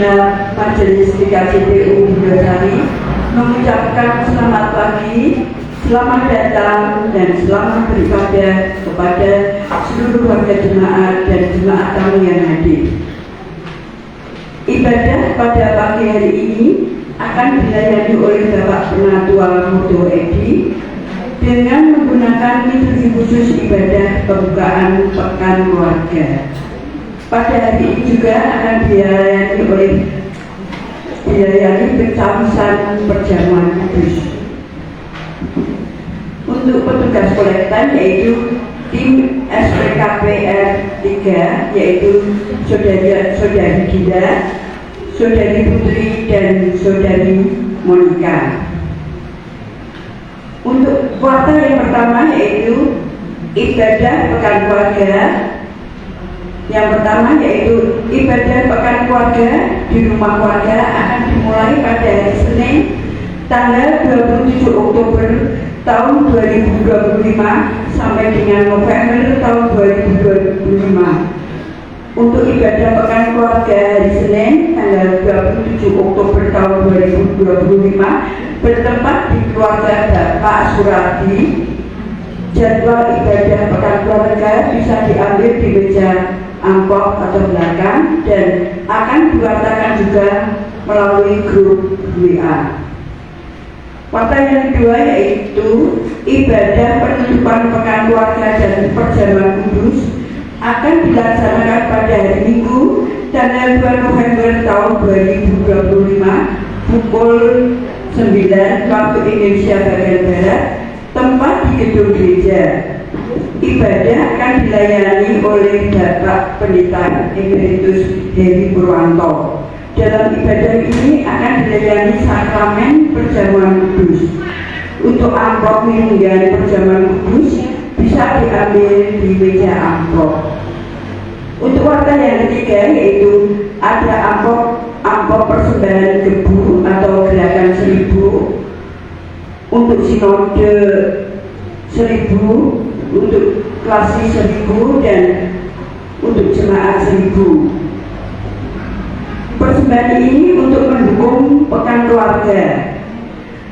segenap Majelis DKJPU Bidodari mengucapkan selamat pagi, selamat datang dan selamat beribadah kepada seluruh warga jemaat dan jemaat tamu yang hadir. Ibadah pada pagi hari ini akan dilayani oleh Bapak Penatua Modo Edi dengan menggunakan liturgi khusus ibadah pembukaan Pekan Keluarga. Pada hari ini juga akan dilayani pencawisan perjamuan kudus. Untuk petugas kolektan yaitu tim SPKPR 3 yaitu Saudari Dinda, Saudari Putri dan Saudari Monika. Untuk kuartal yang pertama yaitu ibadah Pekan Keluarga. Yang pertama yaitu ibadah Pekan Keluarga di rumah keluarga akan dimulai pada hari Senin tanggal 27 Oktober tahun 2025 sampai dengan November tahun 2025. Untuk ibadah Pekan Keluarga hari Senin tanggal 27 Oktober tahun 2025 bertempat di keluarga Bapak Suradi. Jadwal ibadah Pekan Keluarga bisa diambil di meja amplop atau belakang dan akan diwartakan juga melalui grup WA. Kuartal yang kedua yaitu ibadah penutupan Pekan Keluarga dan perjamuan kudus akan dilaksanakan pada hari Minggu tanggal 2 November tahun 2025 pukul 9 waktu Indonesia bagian Barat, tempat di gedung gereja. Ibadah akan dilayani oleh Bapak Pendeta Emeritus Heri Purwanto. Dalam ibadah ini akan dilayani sakramen perjamuan kudus. Untuk amplop minumgan perjamuan kudus bisa diambil di meja amplop. Untuk kuartal yang ketiga yaitu ada amplop persembahan gebu atau gerakan 1000 untuk sinode 1000, untuk klasi 1000 dan untuk jemaat 1000. Persembahan ini untuk mendukung Pekan Keluarga.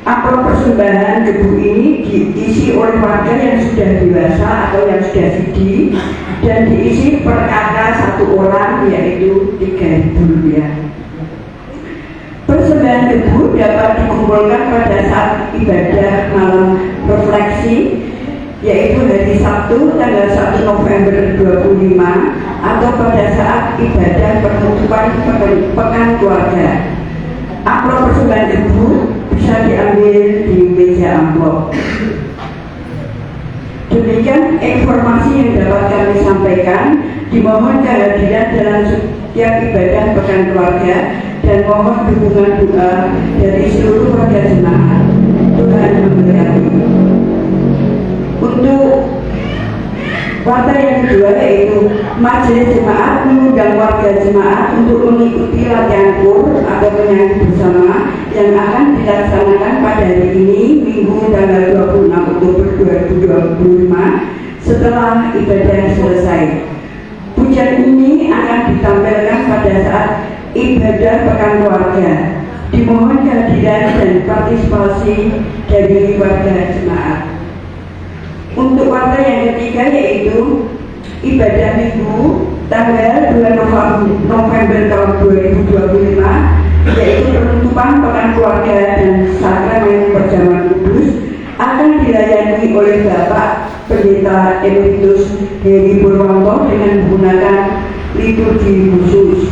Amplop persembahan gebu ini diisi oleh warga yang sudah dewasa atau yang sudah sidi dan diisi per kakak satu orang yaitu 3.000 rupiah. Persembahan gebu dapat dikumpulkan pada saat ibadah malam refleksi yaitu hari Sabtu tanggal 1 November 25 atau pada saat ibadah penutupan Pekan Keluarga. Amplop persembahan gebu bisa diambil di meja amplop. Demikian informasi yang dapat kami sampaikan. Dimohon kehadiran dalam setiap ibadah Pekan Keluarga dan mohon dukungan doa dari seluruh warga jemaat. Tuhan memberkati. Untuk kuartal yang kedua yaitu Majelis Jemaat mengundang warga jemaat untuk mengikuti latihan kur atau penyanyi bersama yang akan dilaksanakan pada hari ini Minggu tanggal 26 Oktober 2025 setelah ibadah selesai. Pujian ini akan ditampilkan pada saat ibadah Pekan Keluarga. Dimohon kehadiran dan partisipasi dari warga jemaat. Untuk kuartal yang ketiga yaitu ibadah Minggu tanggal 2 November tahun 2025 yaitu penutupan Pekan Keluarga dan sakramen perjamuan kudus akan dilayani oleh Bapak Pendeta Emeritus Heri Purwanto dengan menggunakan liturgi khusus.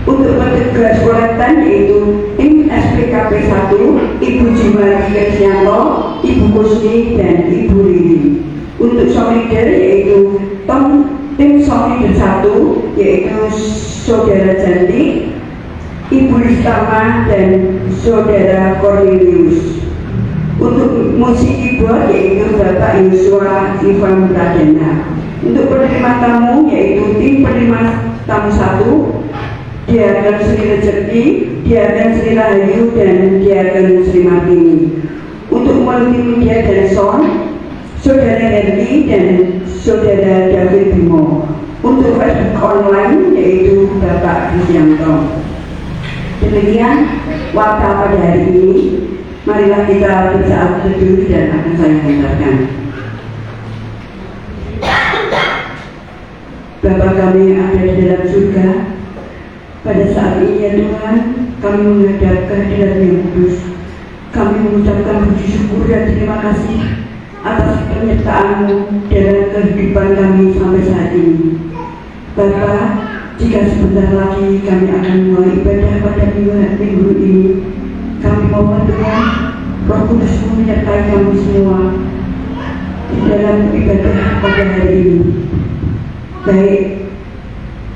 Untuk petugas kolektan yaitu tim SPKP 1 Ibu Jimari Krisyanto, Ibu Kusni dan Ibu Lili. Untuk solider yaitu tim solider 1 yaitu Saudara Jantik, Ibu Listama dan Saudara Cornelius. Untuk musik keyboard yaitu Bapak Yosua Ivan Pradana. Untuk penerima tamu yaitu tim penerima tamu 1 Diaken Sri Rezeki, Diaken Sri Rahayu dan Diaken Sri Martini. Untuk multimedia dan sound Saudara Herli dan Saudara David Bimo. untuk online yaitu Bapak Kristianto. Demikian waktu pada hari ini. Marilah kita bersaat teduh dan akan saya hantarkan. Bapa kami yang ada di dalam surga, pada saat ini ya Tuhan, kami menghadap kehadirat yang kudus. Kami mengucapkan puji syukur dan terima kasih atas penyertaan-Mu dalam kehidupan kami sampai saat ini. Bapa, jika sebentar lagi kami akan mulai ibadah pada minggu ini, kami mohon Tuhan, Roh Kudus menyertai kami semua di dalam ibadah pada hari ini. Baik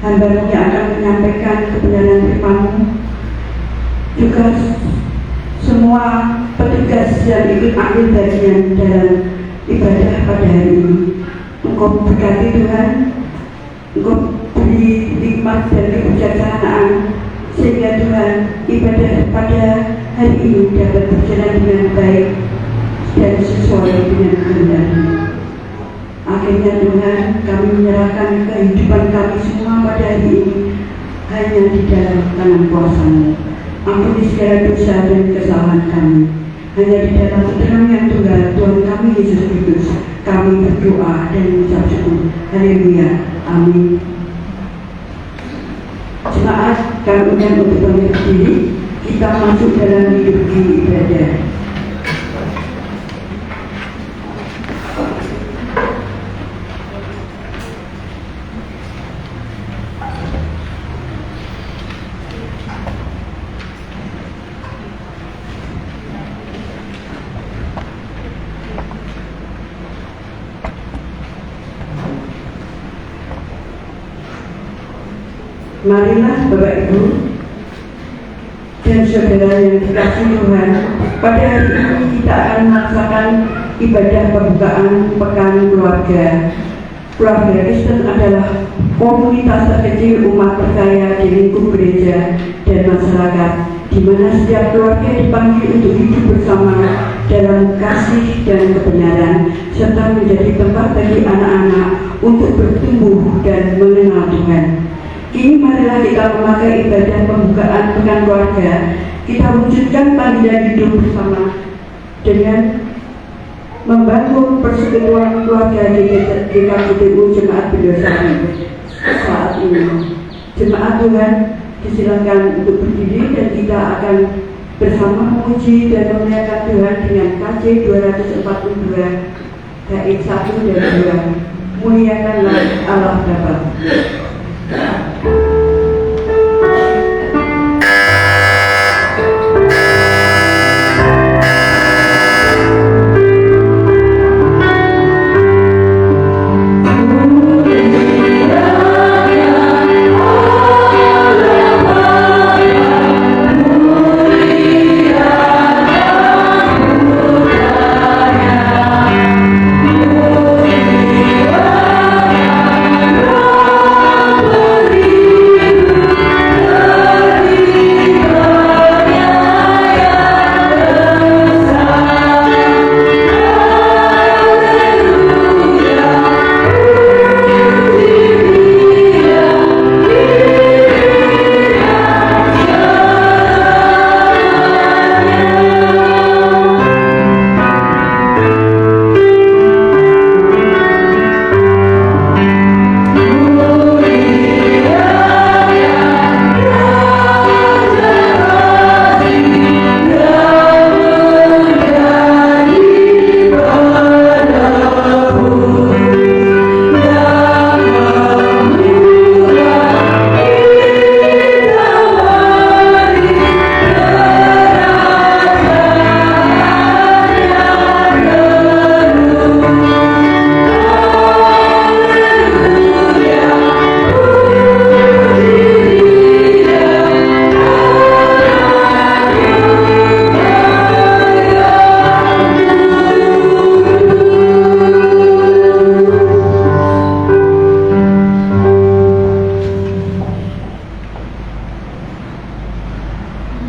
hamba-Mu yang akan menyampaikan kebenaran firman-Mu, juga semua petugas yang ikut ambil bagian dalam ibadah pada hari ini. Engkau berkati Tuhan, Engkau beri hikmat dan kebijaksanaan sehingga Tuhan ibadah pada hari ini dapat berjalan dengan baik dan sesuai dengan kehendak-Mu. Akhirnya Tuhan, kami menyerahkan kehidupan kami semua pada hari ini hanya di dalam tangan kuasa-Mu. Ampuni segala dosa dan kesalahan kami. Hanya di dalam pertolongan Tuhan, Tuhan kami Yesus Kristus, kami berdoa dan mengucap syukur. Haleluya. Amin. Jemaat, kami undang untuk berdiri. Kita masuk dalam liturgi ibadah. Marilah Bapak Ibu dan saudara yang dikasihi Tuhan, pada hari ini kita akan melaksanakan ibadah pembukaan Pekan Keluarga. Keluarga Kristen adalah komunitas terkecil umat percaya di lingkup gereja dan masyarakat, di mana setiap keluarga dipanggil untuk hidup bersama dalam kasih dan kebenaran, serta menjadi tempat bagi anak-anak untuk bertumbuh dan mengenal Tuhan. Kini marilah kita memakai ibadah pembukaan Pekan Keluarga. Kita wujudkan panggilan hidup bersama dengan membangun persekutuan keluarga di GKPTU Jemaat Bendosari. Saat ini Jemaat Tuhan disilakan untuk berdiri dan kita akan bersama memuji dan memuliakan Tuhan dengan KJ 242 bait 1 dan 2. Muliakanlah Allah Bapa.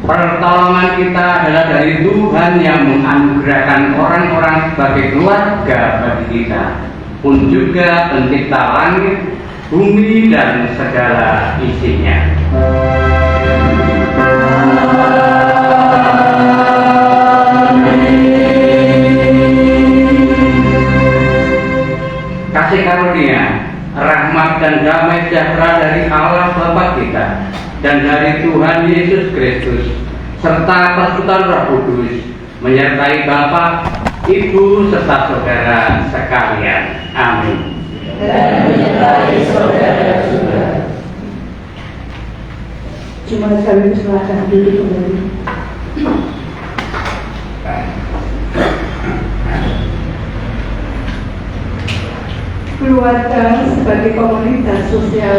Pertolongan kita adalah dari Tuhan yang menganugerahkan orang-orang sebagai keluarga bagi kita, pun juga pencipta langit bumi dan segala isinya. Kasih karunia, rahmat dan damai sejahtera dari Allah Bapa kita dan dari Tuhan Yesus Kristus serta persekutuan Roh Kudus menyertai Bapa, Ibu serta saudara sekalian. Amin. Dan menyertai saudara juga. Cuma sekali silakan duduk kembali. Keluarga sebagai komunitas sosial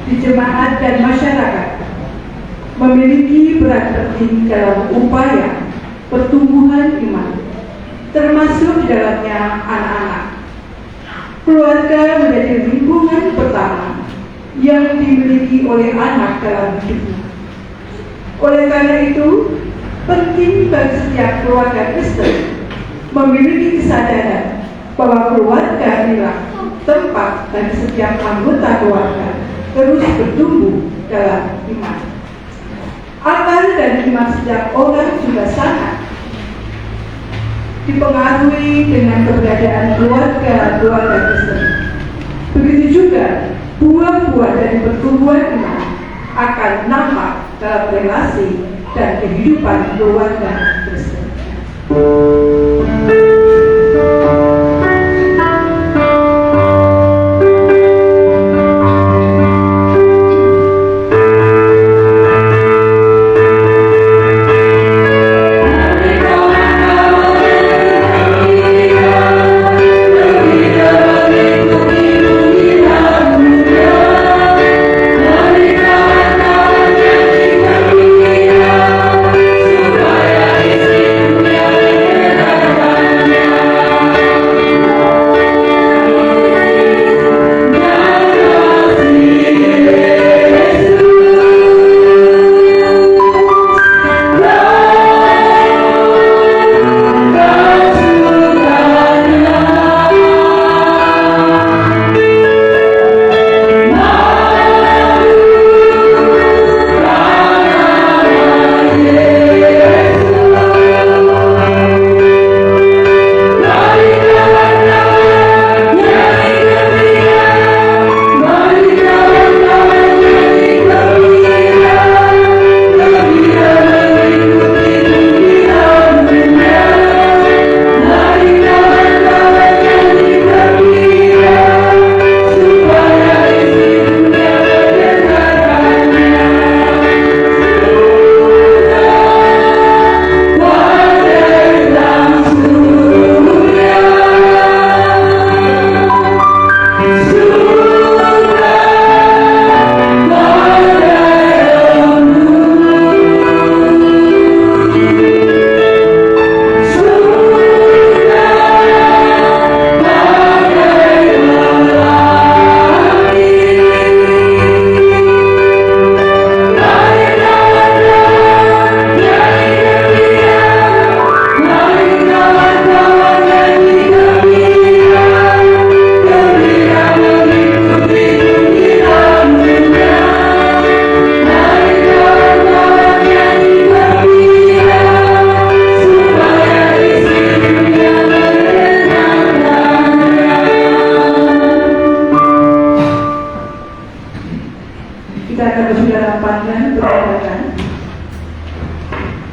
di jemaat dan masyarakat memiliki peran penting dalam upaya pertumbuhan iman, termasuk di dalamnya anak-anak. Keluarga menjadi lingkungan pertama yang dimiliki oleh anak dalam hidupnya. Oleh karena itu, penting bagi setiap keluarga Kristen memiliki kesadaran bahwa keluarga adalah tempat bagi setiap anggota keluarga terus bertumbuh dalam iman. Akal dan iman setiap orang juga sangat dipengaruhi dengan keberadaan keluarga Kristen. Begitu juga buah-buah dari pertumbuhan iman akan nampak dalam relasi dan kehidupan keluarga Kristen.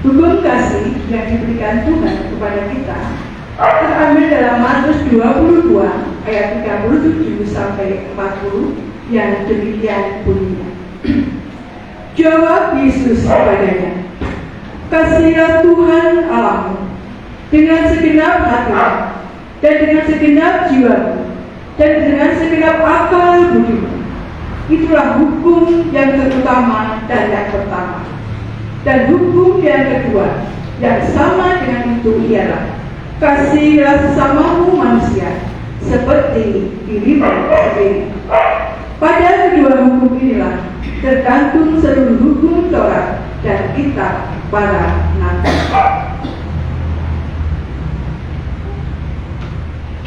Hukum kasih yang diberikan Tuhan kepada kita terambil dalam Matius 22 ayat 37 sampai 40 yang demikian bunyinya. Jawab Yesus kepadanya, kasihilah Tuhan Allahmu dengan segenap hatimu dan dengan segenap jiwamu dan dengan segenap akal budimu. Itulah hukum yang terutama dan yang pertama. Dan hukum yang kedua yang sama dengan itu ialah kasihilah sesamamu manusia seperti dirimu sendiri. Pada kedua hukum inilah tergantung seluruh hukum Taurat dan kitab para nabi.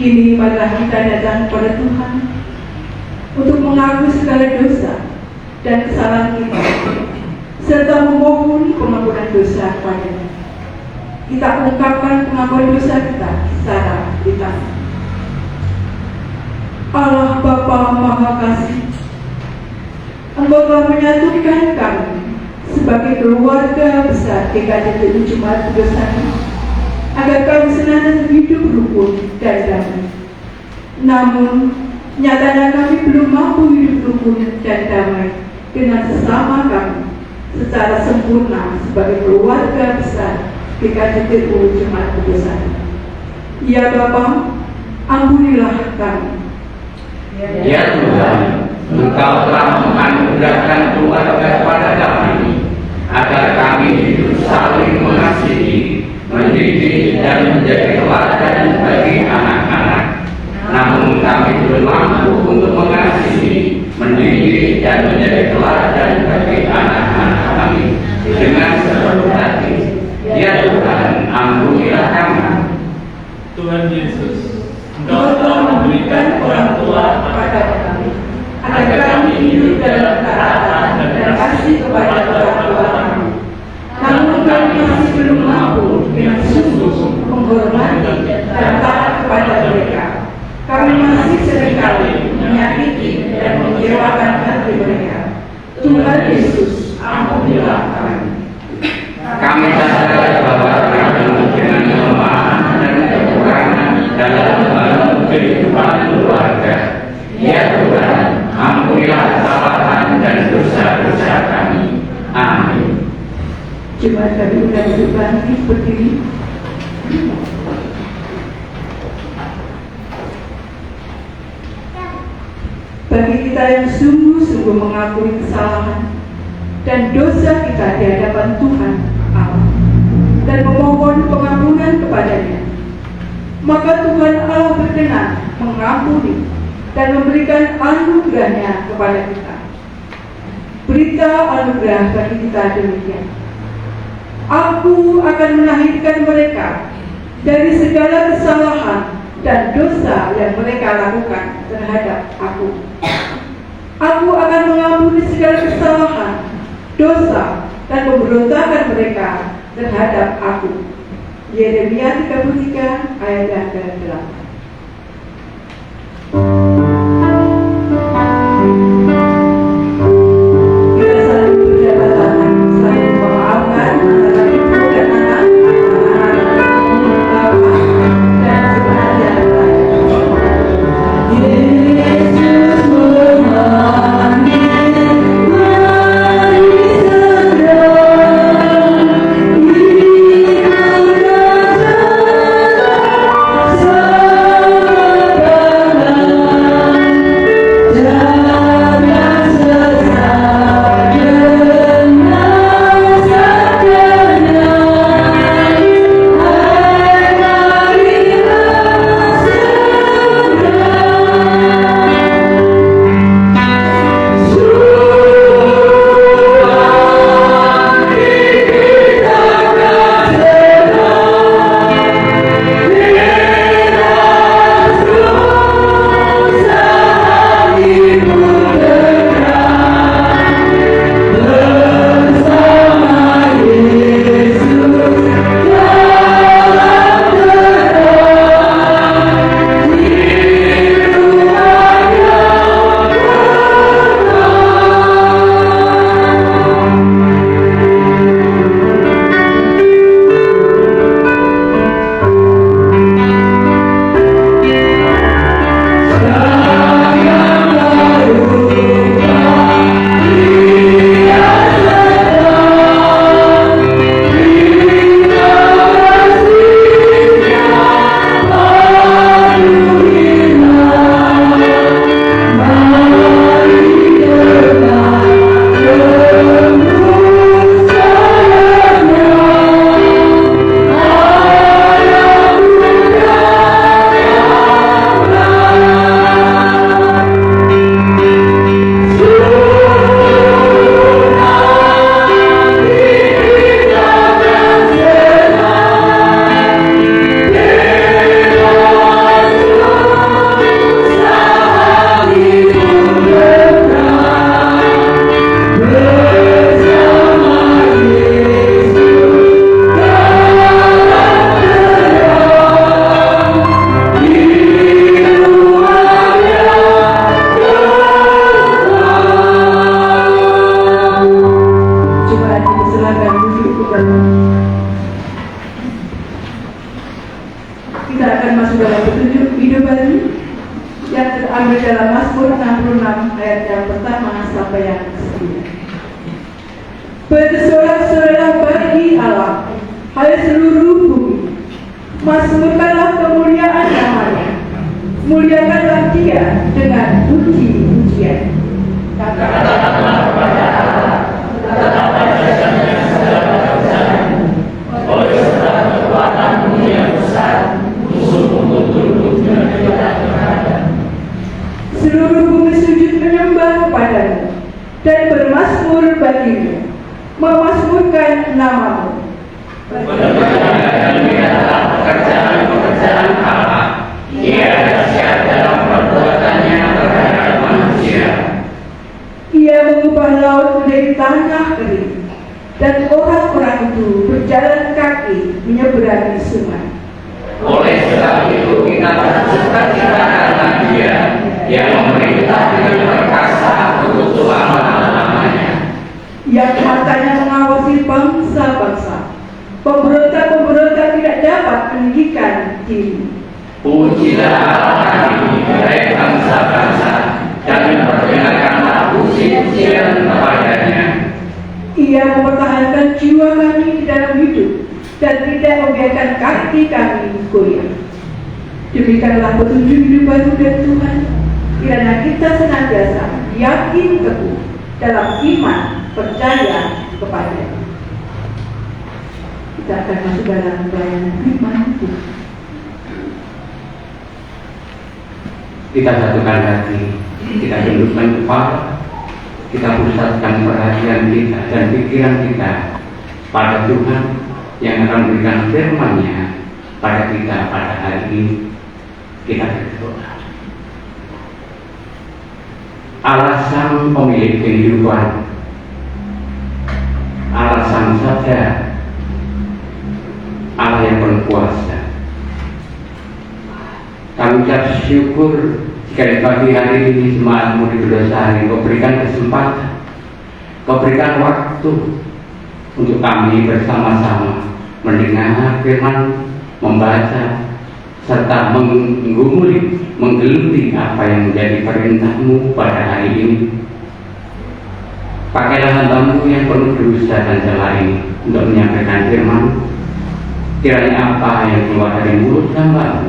Kini marilah kita datang kepada Tuhan untuk mengakui segala dosa dan kesalahan kita, serta memohon pengampunan dosa kepadanya. Kita ungkapkan pengakuan dosa kita secara lisan. Allah Bapa Maha Kasih, Engkau telah menyatukan kami sebagai keluarga besar GKJ Jemaat Kudus agar kami senantiasa hidup rukun dan damai. Namun, nyatanya kami belum mampu hidup rukun dan damai dengan sesama kami secara sempurna sebagai keluarga besar GKJ Jemaat Kudus. Ya Bapa, ampunilah kami. Ya Tuhan, Engkau telah menganugerahkan keluarga kepada kami, agar kami hidup saling mengasihi, mendidik dan menjadi teladan bagi anak-anak. Namun kami belum mampu untuk mengasihi, mendidik dan menjadi teladan bagi anak-anak kami dengan sepenuh hati. Ya Tuhan, ampunilah kami. Tuhan Yesus, Engkau telah memberikan orang tua kepada kami, agar kami hidup dalam ketaatan dan kasih kepada orang tua kami. Namun kami masih belum mampu dengan sungguh menghormati dan taat kepada mereka. Kami masih seringkali menyakiti dan mengecewakan hati mereka. Tuhan Yesus, ampunilah kami. Kami sadar bahwa kami dengan kelemahan dan kekurangan dalam membangun kehidupan keluarga. Ya Tuhan, ampunilah kesalahan dan dosa-dosa kami. Amin. Jemaat kami undang berbangkit berdiri. Bagi kita yang sungguh-sungguh mengakui kesalahan dan dosa kita di hadapan Tuhan Allah dan memohon pengampunan kepadanya, maka Tuhan Allah berkenan mengampuni dan memberikan anugerahnya kepada kita. Berita anugerah bagi kita demikian: Aku akan melahirkan mereka dari segala kesalahan dan dosa yang mereka lakukan terhadap aku. Aku akan mengampuni segala kesalahan, dosa, dan pemberontakan mereka terhadap aku. Yeremia 33 ayat yang ke-8. Kita saling berjabat tangan, saling memaafkan antara ibu dan anak, antara bapak dan sebenarnya Yesus memanggil, mari segera ikut Kita akan masuk dalam petunjuk hidup baru yang terambil dalam Mazmur 66 ayat yang pertama sampai yang ke-9. Bersorak-soraklah bagi Allah, hai seluruh bumi, mazmurkanlah kemuliaan namanya, muliakanlah Dia dengan puji-pujian. Katakanlah kepada Allah, betapa dahsyatnya segala kebesaran. Oleh segala kekuatanmu yang besar, musuhmu tunduk dan menyerah. Seluruh bumi sujud menyembah kepadamu dan bermazmur bagimu, memazmurkan namamu. Benar-benar lihatlah pekerjaan-pekerjaan Allah. Ia dahsyat dalam perbuatannya terhadap manusia. Ia mengubah laut menjadi tanah kering, dan orang-orang itu berjalan kaki menyeberangi sungai. Oleh sebab itu kita bersukacita karena Dia yang memerintah dengan perkasa untuk selama-lamanya. Yang matanya mengawasi bangsa-bangsa, pemberontak-pemberontak tidak dapat meninggikan diri. Pujilah Allah kami, hai bangsa-bangsa, dan perdengarkanlah puji-pujian kepadanya. Ia mempertahankan jiwa kami di dalam hidup dan tidak membiarkan kaki kami goyah. Demikianlah petunjuk hidup baru dari Tuhan, kiranya kita senantiasa yakin teguh dalam iman percaya kepada-Nya. Kita akan masuk dalam pelayanan firman Tuhan. Kita satukan hati, kita tundukkan kepala, kita pusatkan perhatian kita dan pikiran kita pada Tuhan yang akan memberikan firman-Nya pada kita pada hari ini. Kita berdoa. Allah Sang Pemilik kehidupan, Allah Sang Sadar, Allah yang berkuasa, kami ucap syukur jika di pagi hari ini jemaat-Mu di Bedosari Kau berikan kesempatan, Kau berikan waktu untuk kami bersama-sama mendengar firman, membaca, serta menggumuli, menggeluti apa yang menjadi perintah-Mu pada hari ini. Pakailah hamba-Mu yang penuh dosa dan celah ini untuk menyampaikan firman. Kiranya apa yang keluar dari mulut hamba-Mu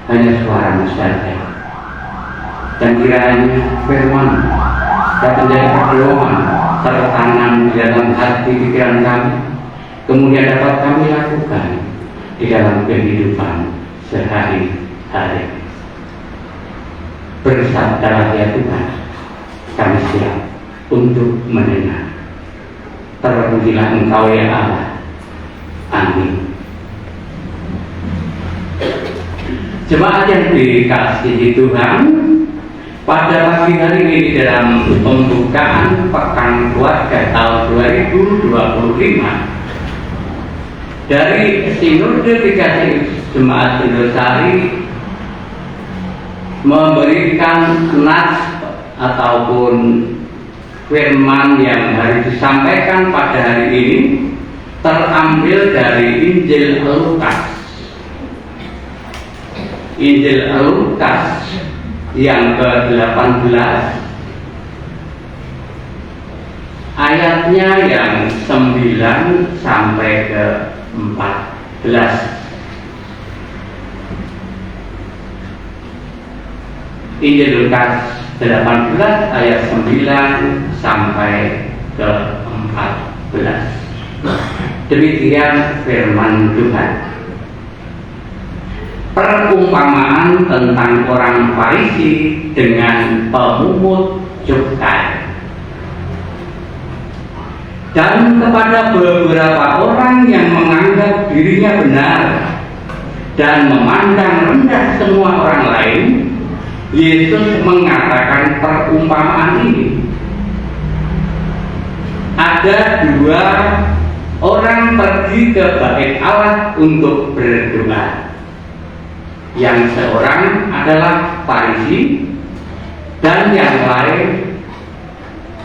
hanya suara saja, dan kiranya firman dapat menjadi pedoman serta tanam di dalam hati pikiran kami, kemudian dapat kami lakukan di dalam kehidupan sehari-hari. Bersabdalah ya Tuhan, kami siap untuk mendengar. Terpujilah Engkau ya Allah. Amin. Jemaat yang dikasihi Tuhan, pada pagi hari ini dalam pembukaan Pekan Keluarga tahun 2025 dari Sinode Dikasih Jemaat Bedosari memberikan nas ataupun firman yang harus disampaikan pada hari ini terambil dari Injil Lukas. Injil Lukas yang ke-18, ayatnya yang 9 sampai ke 14. Injil Lukas 18 ayat 9 sampai ke 14. Demikian firman Tuhan. Perumpamaan tentang orang Farisi dengan pemungut cukai. Dan kepada beberapa orang yang menganggap dirinya benar dan memandang rendah semua orang lain, Yesus mengatakan perumpamaan ini. Ada dua orang pergi ke bait Allah untuk berdoa. Yang seorang adalah Farisi dan yang lain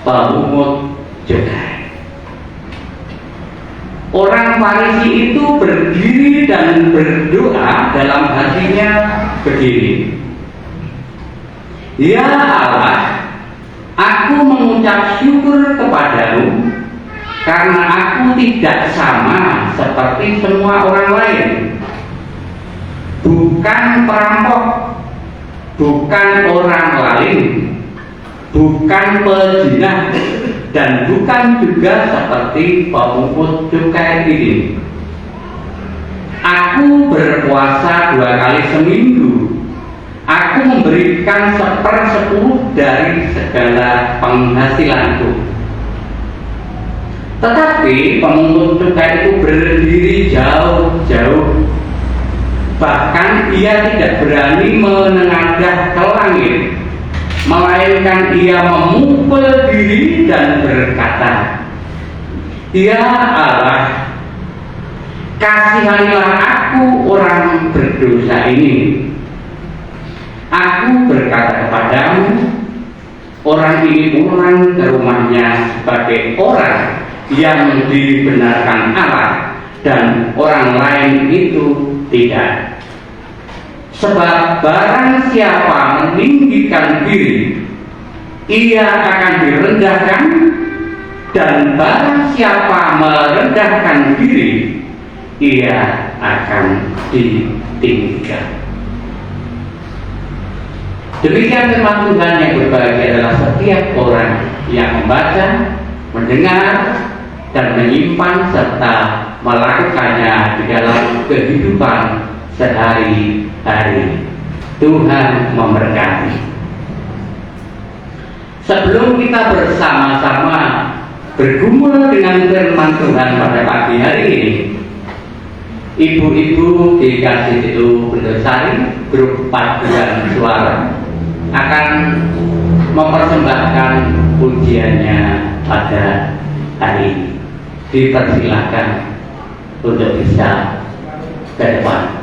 pemungut cukai. Orang Farisi itu berdiri dan berdoa dalam hatinya begini, "Ya Allah, aku mengucap syukur kepadamu karena aku tidak sama seperti semua orang lain, bukan perampok, bukan orang lain, bukan pezina, dan bukan juga seperti pemungut cukai ini. Aku berpuasa 2 kali seminggu. Aku memberikan 1/10 dari segala penghasilanku." Tetapi pemungut cukai itu berdiri jauh-jauh. Bahkan ia tidak berani menengadah ke langit, melainkan ia memukul diri dan berkata, "Ya Allah, kasihanilah aku orang berdosa ini." Aku berkata kepadamu, orang ini pulang ke rumahnya sebagai orang yang dibenarkan Allah, dan orang lain itu tidak. Sebab barang siapa meninggikan diri, ia akan direndahkan, dan barang siapa merendahkan diri, ia akan ditinggikan. Demikian firman Tuhan yang berbahagia adalah setiap orang yang membaca, mendengar, dan menyimpan serta melakukannya di dalam kehidupan sehari-hari. Tuhan memberkati. Sebelum kita bersama-sama bergumul dengan firman Tuhan pada pagi hari ini, ibu-ibu di Kasih Bendosari grup paduan suara akan mempersembahkan pujiannya pada hari ini. Dipersilakan untuk bisa ke depan.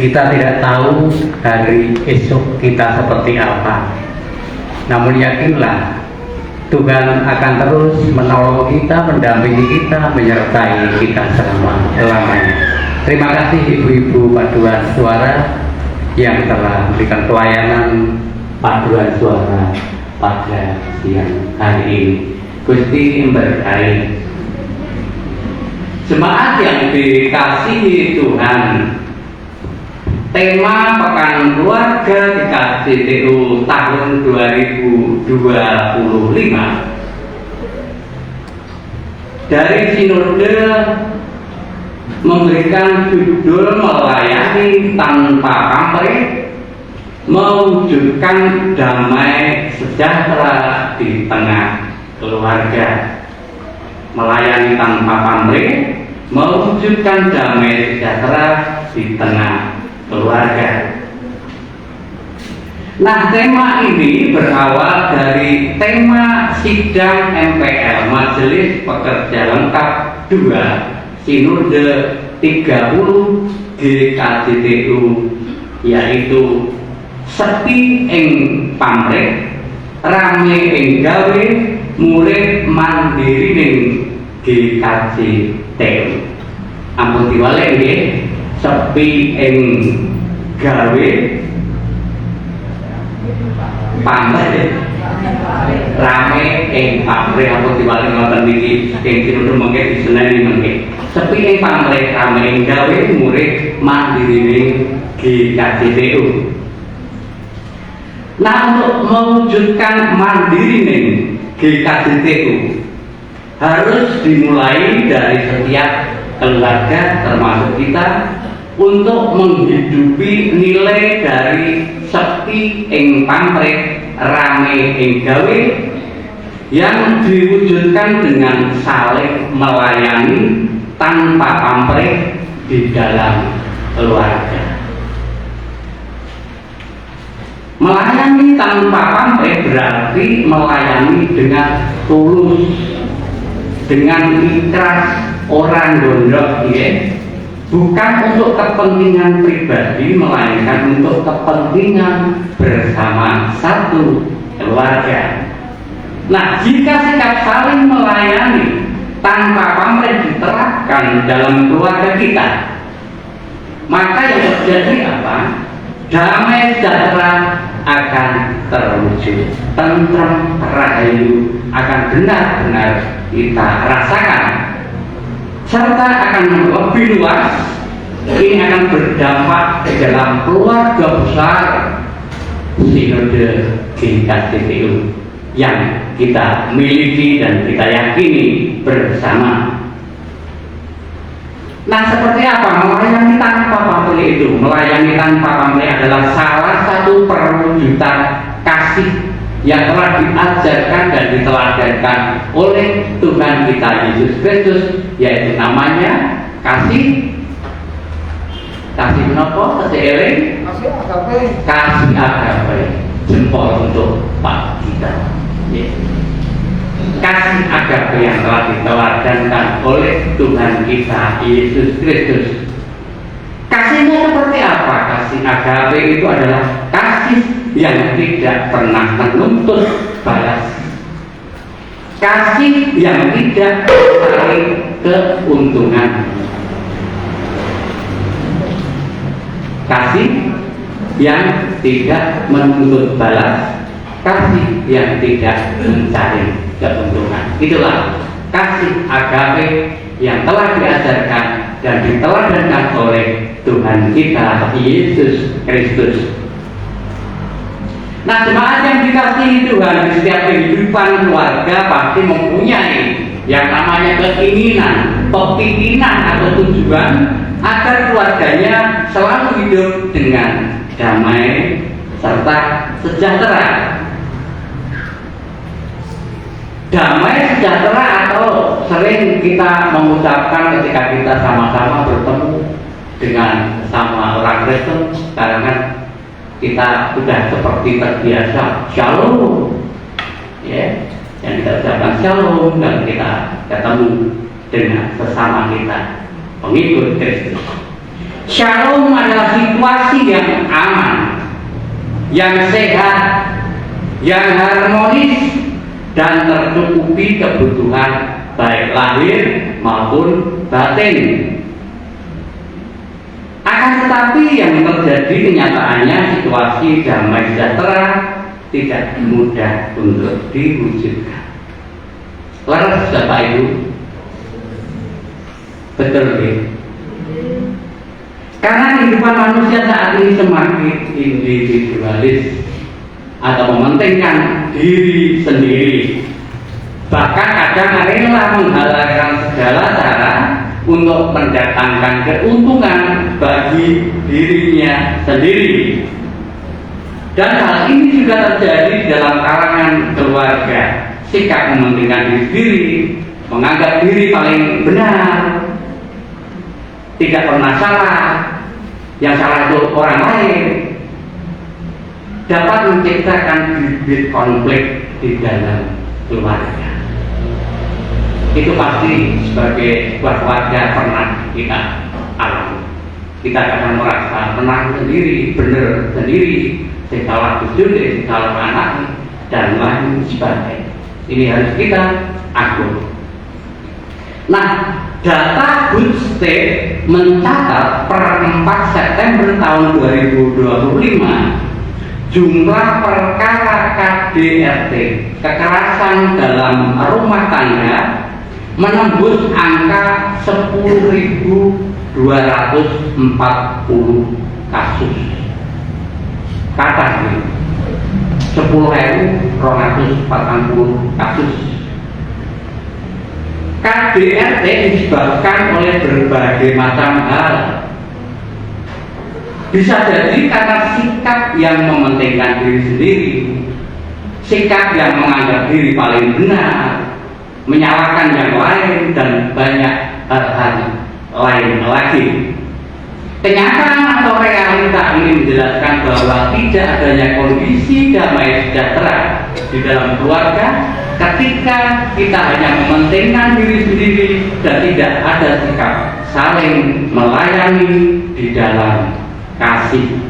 Kita tidak tahu hari esok kita seperti apa. Namun yakinlah Tuhan akan terus menolong kita, mendampingi kita, menyertai kita selama-lamanya. Terima kasih ibu-ibu paduan suara yang telah memberikan pelayanan paduan suara pada siang hari ini. Gusti memberkati. Jemaat yang dikasihi Tuhan, tema Pekan Keluarga di KJTU tahun 2025 dari Sinode memberikan judul melayani tanpa pamrih, mewujudkan damai sejahtera di tengah keluarga. Melayani tanpa pamrih, mewujudkan damai sejahtera di tengah keluarga. Nah, tema ini berawal dari tema sidang MPL Majelis Pekerja Lengkap 2 Sinode 30 GKJTU, yaitu sepi ing pamrih, rame ing gawe, murid mandiri ning GKJTU. Ampun diwalek nggih, sepi ing gawe, pamrih, rame ing pamrih. Ampun diwalek ngoten niki ing sinode mengke diseneni mengke. Sepi ing pamrih, rame ing gawe, murid mandiri ning GKJTU. Nah, untuk mewujudkan mandiri ning GKJTU harus dimulai dari setiap keluarga termasuk kita untuk menghidupi nilai dari sepi ing pamrih, rame ing gawe yang diwujudkan dengan saling melayani tanpa pamrih di dalam keluarga. Melayani tanpa pamrih berarti melayani dengan tulus, dengan ikhlas, orang gondok, ya. Bukan untuk kepentingan pribadi, melainkan untuk kepentingan bersama satu keluarga. Nah, jika sikap saling melayani tanpa pamrih diterapkan dalam keluarga kita, maka yang terjadi apa? Damai sejahtera akan terwujud, tentram rahayu akan benar-benar kita rasakan, serta akan lebih luas. Ini akan berdampak dalam keluarga besar Sinode GKJTU yang kita miliki dan kita yakini bersama. Nah, seperti apa melayani tanpa pamrih itu? Melayani tanpa pamrih adalah salah satu perwujudan kasih yang telah diajarkan dan diteladankan oleh Tuhan kita Yesus Kristus, yaitu namanya kasih. Kasih menapa? Kasih eling? Kasih agape. Jempol untuk Pak kita. Kasih agape yang telah diteladankan oleh Tuhan kita Yesus Kristus. Kasihnya seperti apa? Kasih agape itu adalah kasih yang tidak pernah menuntut balas, kasih yang tidak mencari keuntungan, kasih yang tidak menuntut balas, kasih yang tidak mencari keuntungan. Itulah kasih agape yang telah diajarkan dan diteladankan oleh Tuhan kita Yesus Kristus. Nah, jemaat yang dikasihi Tuhan, di setiap kehidupan keluarga pasti mempunyai yang namanya keinginan, kepinginan atau tujuan agar keluarganya selalu hidup dengan damai serta sejahtera. Damai sejahtera atau sering kita mengucapkan ketika kita sama-sama bertemu dengan sama orang Kristen, sekarang kan kita sudah seperti terbiasa shalom, ya, yang kita ucapkan shalom dan kita ketemu dengan sesama kita pengikut Kristus. Shalom adalah situasi yang aman, yang sehat, yang harmonis, dan tercukupi kebutuhan baik lahir maupun batin. Akan tetapi yang terjadi kenyataannya situasi damai sejahtera tidak mudah untuk diwujudkan. Laras Bapak Ibu, betul ya? Karena kehidupan manusia saat ini semakin individualis atau mementingkan diri sendiri, bahkan kadang rela menghalalkan segala cara untuk mendatangkan keuntungan bagi dirinya sendiri. Dan hal ini juga terjadi dalam kalangan keluarga. Sikap mementingkan diri sendiri, menganggap diri paling benar, tidak pernah salah, yang salah itu orang lain, dapat menciptakan bibit konflik di dalam keluarga. Itu pasti sebagai keluarga pernah kita alami. Kita akan merasa menang sendiri, benar sendiri, segala bujur, segala anak, dan lain sebagainya. Ini harus kita akui. Nah, data Good State mencatat per 4 September tahun 2025 jumlah perkara KDRT, kekerasan dalam rumah tangga, menembus angka 10.240 kasus. Kata ini 10.240 kasus. KDRT disebabkan oleh berbagai macam hal. Bisa jadi karena sikap yang mementingkan diri sendiri, sikap yang menganggap diri paling benar, menyalahkan yang lain, dan banyak hal lain lagi. Kenyataan atau realita ini menjelaskan bahwa tidak adanya kondisi damai sejahtera di dalam keluarga ketika kita hanya mementingkan diri sendiri dan tidak ada sikap saling melayani di dalam kasih.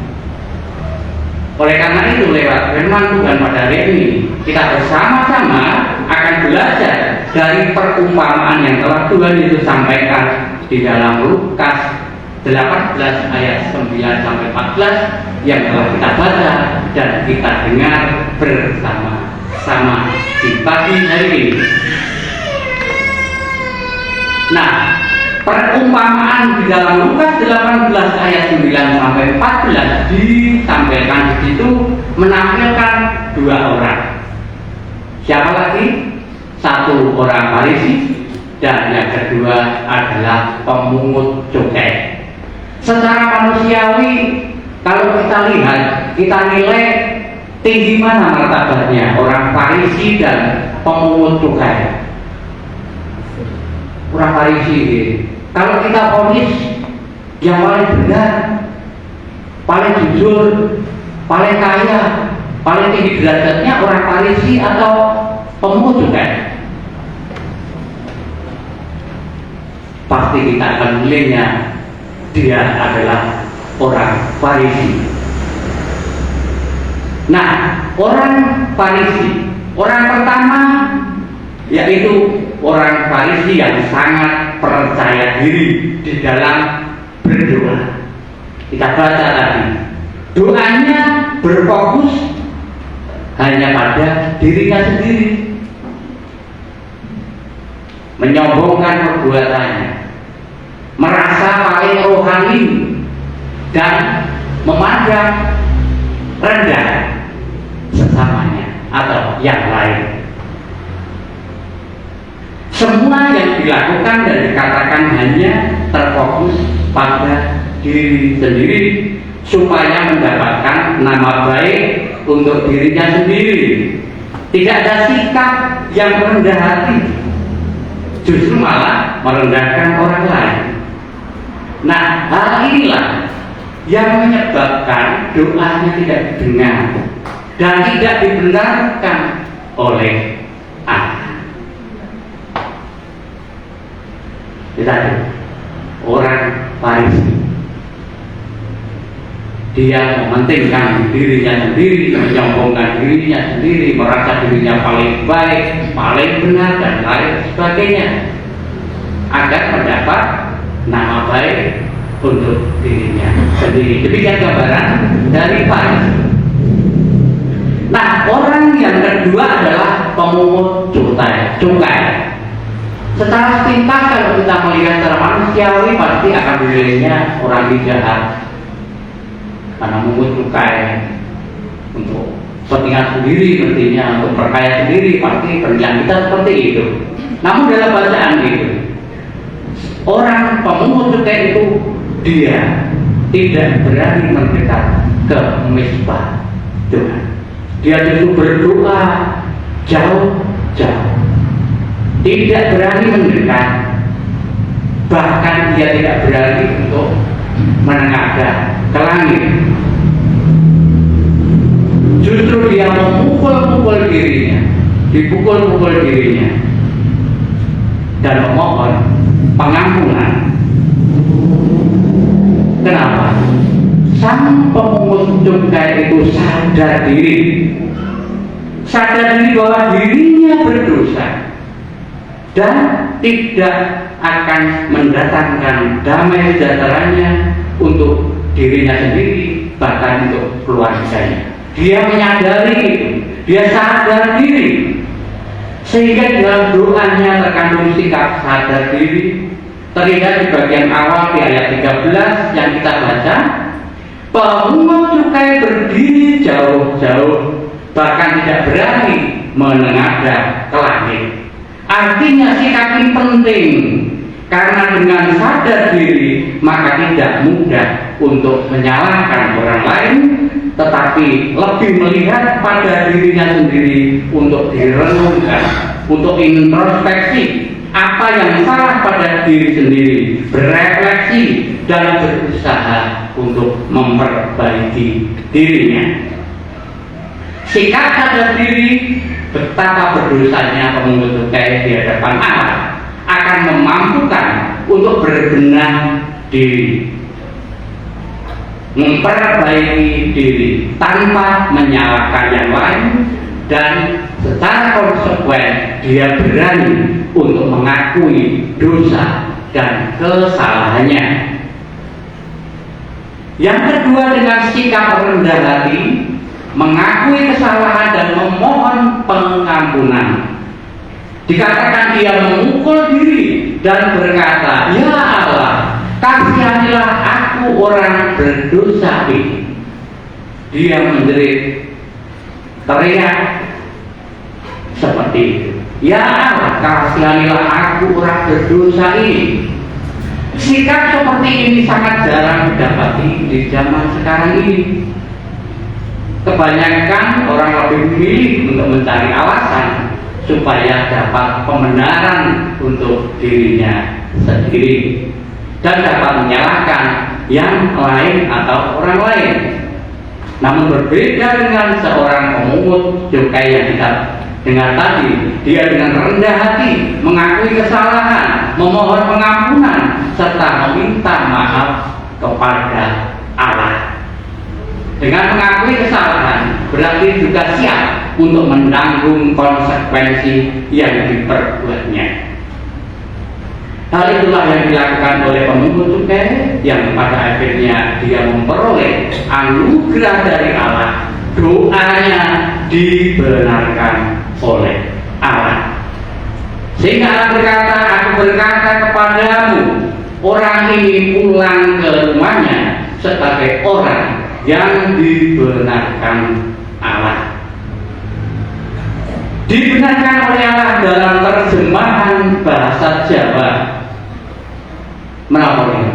Oleh karena itu, lewat firman Tuhan pada hari ini, kita bersama-sama akan belajar dari perumpamaan yang telah Tuhan Yesus sampaikan di dalam Lukas 18 ayat 9-14 yang telah kita baca dan kita dengar bersama-sama di pagi hari ini. Nah, perumpamaan di dalam Lukas 18 ayat 9-14 ditampilkan di situ menampilkan dua orang. Siapa lagi? Satu orang Farisi dan yang kedua adalah pemungut cukai. Secara manusiawi, kalau kita lihat, kita nilai tinggi mana martabatnya orang Farisi dan pemungut cukai. Orang Farisi ini, kalau kita vonis yang paling benar, paling jujur, paling kaya, paling tinggi derajatnya orang Farisi atau pemungut cukai? Pasti kita akan menilainya dia adalah orang Farisi. Nah, orang Farisi, orang pertama yaitu orang Farisi yang sangat percaya diri di dalam berdoa. Kita baca tadi, doanya berfokus hanya pada dirinya sendiri, menyombongkan perbuatannya, merasa paling rohani dan memandang rendah sesamanya atau yang lain. Semua yang dilakukan dan dikatakan hanya terfokus pada diri sendiri supaya mendapatkan nama baik untuk dirinya sendiri. Tidak ada sikap yang rendah hati, justru malah merendahkan orang lain. Nah, hal inilah yang menyebabkan doanya tidak didengar dan tidak dibenarkan oleh Allah. Kita orang Farisi dia mementingkan dirinya sendiri, menyombongkan dirinya sendiri, merasa dirinya paling baik, paling benar, dan lain sebagainya, agar mendapat nama baik untuk dirinya sendiri. Demikian gambaran dari Farisi. Nah, orang yang kedua adalah pemungut cukai. Secara sepintas kalau kita melihat secara manusiawi pasti akan dinilainya orang jahat, karena memungut cukai untuk kepentingan sendiri, mestinya untuk berkaya sendiri, pasti penilaian kita seperti itu. Namun dalam bacaan itu, orang pemungut cukai itu dia tidak berani mendekat ke mezbah Tuhan. Dia justru berdoa jauh-jauh, tidak berani mendekat, bahkan dia tidak berani untuk menengadah ke langit. Justru dia memukul-mukul dirinya, dipukul-mukul dirinya, dan memohon pengampunan. Kenapa? Sang pemungut cukai itu sadar diri bahwa dirinya berdosa dan tidak akan mendatangkan damai sejahteranya untuk dirinya sendiri, bahkan untuk keluarganya. Dia menyadari itu, dia sadar diri, sehingga dalam doanya terkandung sikap sadar diri. Terlihat di bagian awal di ayat 13 yang kita baca, pemungut cukai berdiri jauh-jauh, bahkan tidak berani menengadah ke langit. Artinya sikap ini penting, karena dengan sadar diri maka tidak mudah untuk menyalahkan orang lain, tetapi lebih melihat pada dirinya sendiri untuk direnungkan, untuk introspeksi apa yang salah pada diri sendiri, berefleksi dan berusaha untuk memperbaiki dirinya. Sikap sadar diri betapa berdosanya pemungut cukai di hadapan Allah akan memampukan untuk berbenah diri, memperbaiki diri tanpa menyalahkan yang lain, dan secara konsekuen dia berani untuk mengakui dosa dan kesalahannya. Yang kedua, dengan sikap rendah hati, mengakui kesalahan dan memohon pengampunan. Dikatakan dia memukul diri dan berkata, "Ya Allah, kasihanilah aku orang berdosa ini." Dia menjerit, teriak seperti itu, "Ya Allah, kasihanilah aku orang berdosa ini." Sikap seperti ini sangat jarang didapati di zaman sekarang ini. Kebanyakan orang lebih memilih untuk mencari alasan supaya dapat pembenaran untuk dirinya sendiri dan dapat menyalahkan yang lain atau orang lain. Namun berbeda dengan seorang pemungut cukai yang kita dengar tadi, dia dengan rendah hati mengakui kesalahan, memohon pengampunan, serta meminta maaf kepada Allah. Dengan mengakui kesalahan berarti juga siap untuk menanggung konsekuensi yang diperbuatnya. Hal itulah yang dilakukan oleh pemungut cukai, yang pada akhirnya dia memperoleh anugerah dari Allah. Doanya dibenarkan oleh Allah. Sehingga Allah berkata, "Aku berkata kepadamu, orang ini pulang ke rumahnya sebagai orang yang dibenarkan Allah." Dibenarkan oleh Allah dalam terjemahan bahasa Jawa. Menapa ini?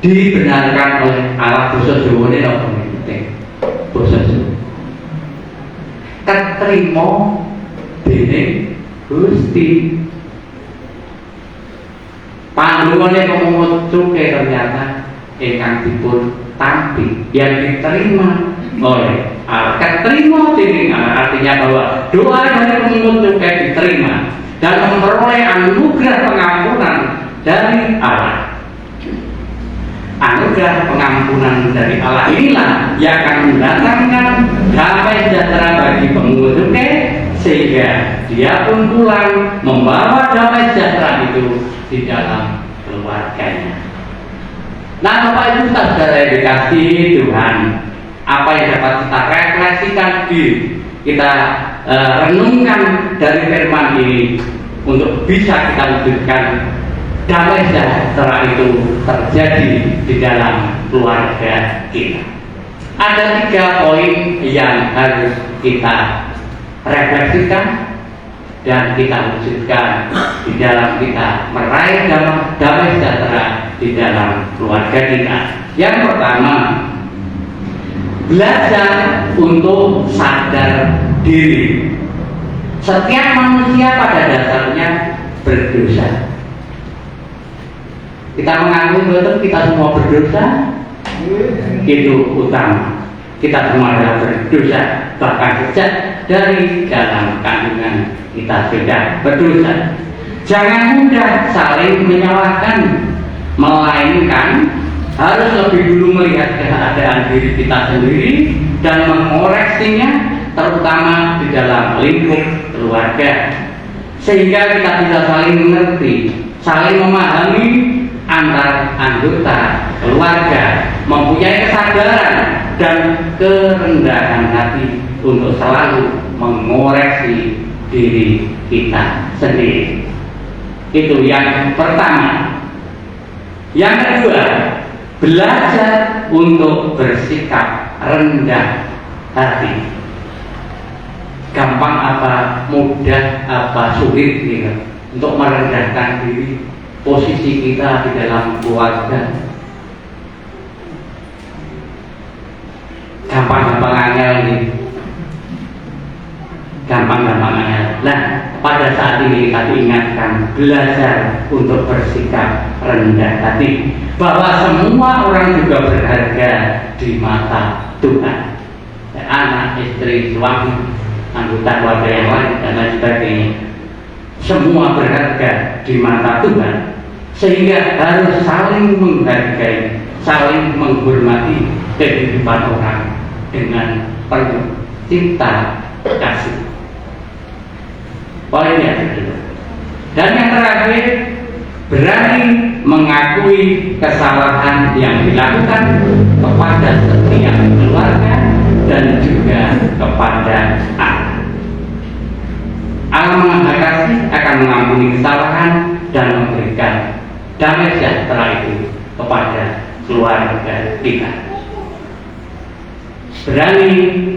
Dibenarkan oleh Allah, basa Jawa ini apa penting? Basa Jawa. Ketrima dening Gusti. Panjenengane pemungut cukai ternyata ingkang dipun tampi, yang diterima oleh Allah. Keterima dening Allah artinya bahwa doa dari pemungut cukai diterima dan memperoleh anugerah pengampunan dari Allah. anugerah pengampunan dari Allah inilah yang akan mendatangkan damai sejahtera bagi pemungut cukai, sehingga dia pun pulang membawa damai sejahtera itu di dalam keluarganya. Nah, Bapak Ibu saudara yang dikasihi Tuhan, apa yang dapat kita refleksikan kita renungkan dari firman ini untuk bisa kita wujudkan damai sejahtera itu terjadi di dalam keluarga kita. Ada 3 poin yang harus kita refleksikan dan kita wujudkan di dalam kita meraih damai sejahtera di dalam keluarga kita. Yang pertama, belajar untuk sadar diri. Setiap manusia pada dasarnya berdosa. Kita mengaku betul kita semua berdosa, itu utama. Kita semua adalah berdosa, bahkan sejak dari dalam kandungan kita sudah berdosa. Jangan mudah saling menyalahkan, melainkan harus lebih dulu melihat keadaan diri kita sendiri dan mengoreksinya, terutama di dalam lingkup keluarga, sehingga kita bisa saling mengerti, saling memahami antar anggota keluarga, mempunyai kesadaran dan kerendahan hati untuk selalu mengoreksi diri kita sendiri. Itu yang pertama. Yang kedua, belajar untuk bersikap rendah hati. Gampang apa, mudah apa, sulit gitu, untuk merendahkan diri, posisi kita di dalam keluarga. Gampang-gampang angel gitu. Gampang-gampang angel. Nah, pada saat ini kita diingatkan belajar untuk bersikap rendah hati, bahwa semua orang juga berharga di mata Tuhan. Anak, istri, suami, anggota keluarga yang lain dan lain sebagainya, semua berharga di mata Tuhan, sehingga harus saling menghargai, saling menghormati kehidupan orang dengan penuh cinta kasih. Poin yang kedua. Dan yang terakhir, berani mengakui kesalahan yang dilakukan kepada setiap keluarga dan juga kepada anak. Allah Maha Kasih akan mengampuni kesalahan dan memberikan damai sejahtera itu kepada keluarga kita. Berani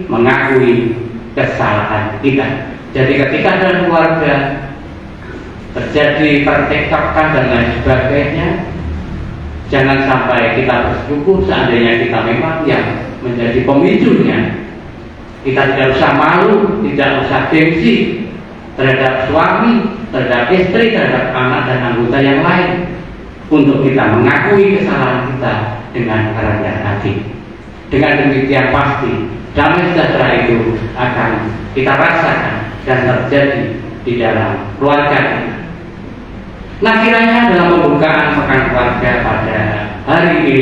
mengakui kesalahan kita. Jadi ketika dalam keluarga terjadi percekcokan dan lain sebagainya, jangan sampai kita bersyukur seandainya kita memang yang menjadi pemicunya. Kita tidak usah malu, tidak usah gengsi terhadap suami, terhadap istri, terhadap anak dan anggota yang lain, untuk kita mengakui kesalahan kita dengan rendah hati. Dengan demikian pasti damai sejahtera itu akan kita rasakan dan terjadi di dalam keluarga kita. Nah, kiranya dalam pembukaan pekan keluarga pada hari ini,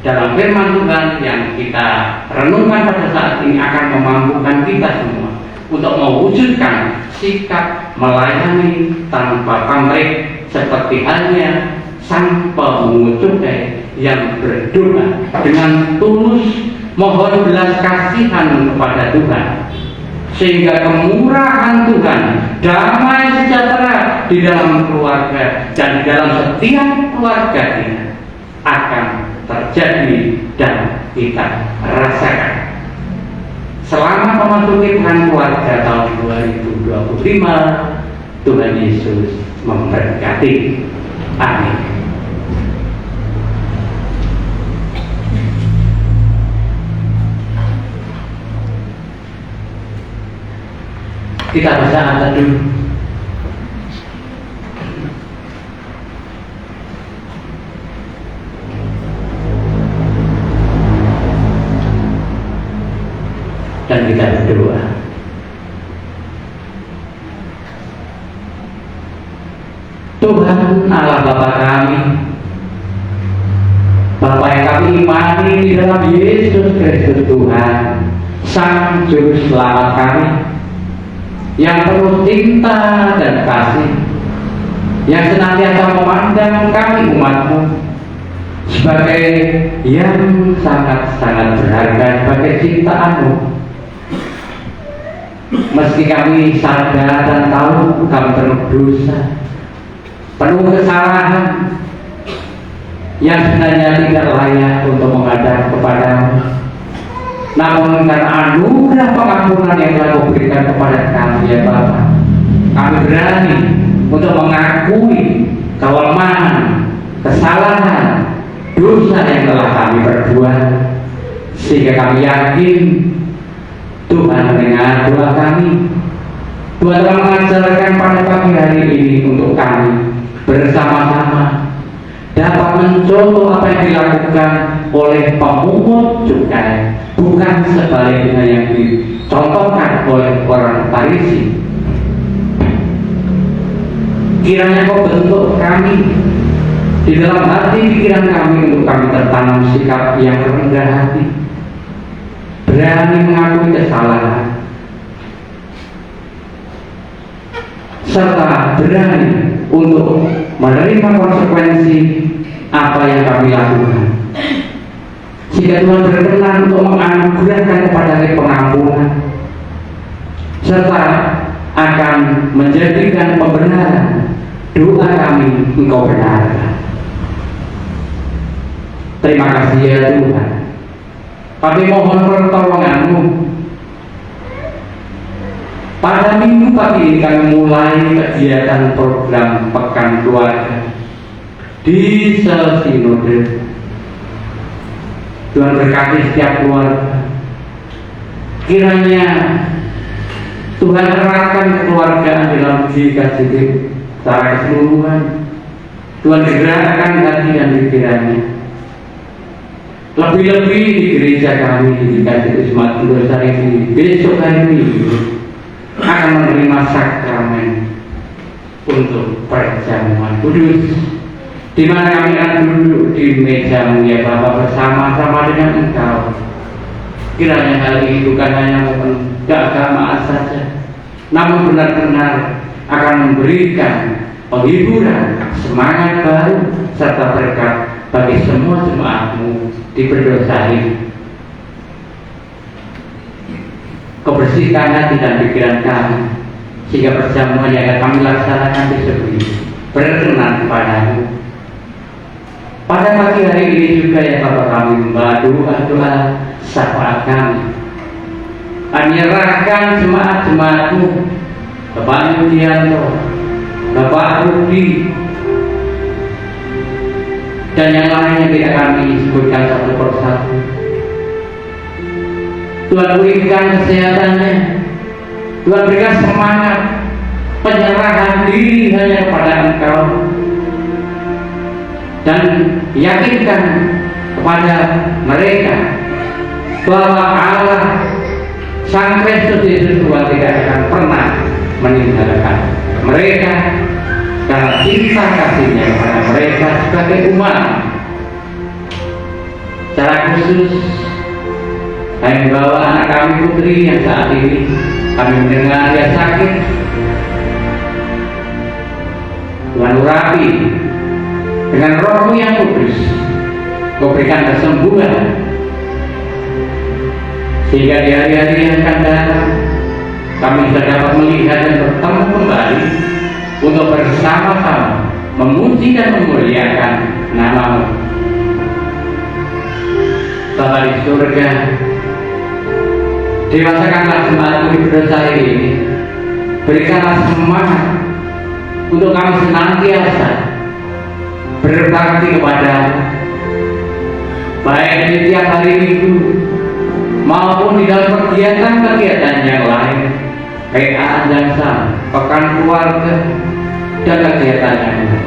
dalam firman Tuhan yang kita renungkan pada saat ini akan memampukan kita semua untuk mewujudkan sikap melayani tanpa pamrih, seperti halnya sang pemungut cukai yang berdoa dengan tulus mohon belas kasihan kepada Tuhan, sehingga kemurahan Tuhan, damai sejahtera di dalam keluarga dan di dalam setiap keluarga kita akan terjadi dan kita rasakan. Selama memasuki bulan keluarga tahun 2025, Tuhan Yesus memberkati. Amin. Kita baca teduh. Dan kita berdoa. Tuhan Allah Bapa kami, Bapa mengimani di dalam Yesus Kristus Tuhan, Sang Juru Selamat kami, yang penuh cinta dan kasih, yang senantiasa memandang kami umat-Mu sebagai yang sangat-sangat berharga sebagai ciptaan-Mu. Meski kami sadar dan tahu kami penuh dosa, penuh kesalahan yang sebenarnya tidak layak untuk menghadap kepada-Mu, namun karena anugerah pengampunan yang telah Kau berikan kepada kami, ya Bapa, kami berani untuk mengakui kelemahan, kesalahan, dosa yang telah kami perbuat, sehingga kami yakin Tuhan mendengar doa kami. Tuhan telah mengajarkan pada pagi hari ini untuk kami bersama-sama dapat mencontoh apa yang dilakukan oleh pemungut cukai, bukan sebaliknya yang dicontohkan oleh orang Farisi. Kiranya Kau bentuk kami di dalam hati pikiran kami untuk kami tertanam sikap yang rendah hati, berani mengakui kesalahan, serta berani untuk menerima konsekuensi apa yang kami lakukan, sehingga Tuhan berkenan untuk menganugerahkan kepada kami pengampunan, serta akan menjadikan pembenaran doa kami Engkau benarkan. Terima kasih ya Tuhan. Kami mohon pertolongan-Mu. Pada minggu pagi ini kami mulai kegiatan program Pekan Keluarga di Sel Sinode. Tuhan berkati setiap keluarga. Kiranya Tuhan eratkan kekeluargaan dalam GKJT secara keseluruhan. Tuhan gerakkan hati dan pikirannya. Lebih-lebih di gereja kami di GKJT Sumat Dosa ini besok hari ini akan menerima sakramen untuk perjamuan kudus, di mana kami akan duduk di meja ya Bapa bersama-sama dengan Engkau. Kiranya hal ini bukan hanya keagamaan saja, namun benar-benar akan memberikan penghiburan, semangat baru, serta berkat bagi semua jemaat-Mu di berdosa ini. Kebersihkan hati dan pikiran kami, sehingga perjamuan yang akan kami laksanakan besok ini berkenan kepadamu. Pada pagi hari ini juga ya Bapak, kami membawa doa-doa syafaat kami. Kami menyerahkan jemaat-jemaat-Mu, Bapak Yudianto, Bapak Rudi, dan yang lainnya tidak kami sebutkan satu persatu. Tuhan berikan kesehatannya, Tuhan berikan semangat, penyerahan diri hanya kepada Engkau, dan yakinkan kepada mereka bahwa Allah Sang Kristus Yesus Tuhan tidak akan pernah meninggalkan mereka karena cinta kasih-Nya kepada mereka sebagai umat. Secara khusus kami membawa anak kami putri yang saat ini kami mendengar dia sakit. Tuhan urapi dengan Roh-Mu yang kudus, Kau berikan kesembuhan, sehingga di hari-hari yang akan datang kami sudah dapat melihat dan bertemu kembali untuk bersama-sama memuji dan memuliakan nama-Mu. Bapa di surga, dewasakanlah jemaat-Mu di berdosa ini. Berikanlah semangat untuk kami senantiasa berbakti kepada-Mu, baik di tiap hari Minggu maupun di dalam kegiatan-kegiatan yang lain, PA Jasa, Pekan Keluarga, dan kegiatan yang lain.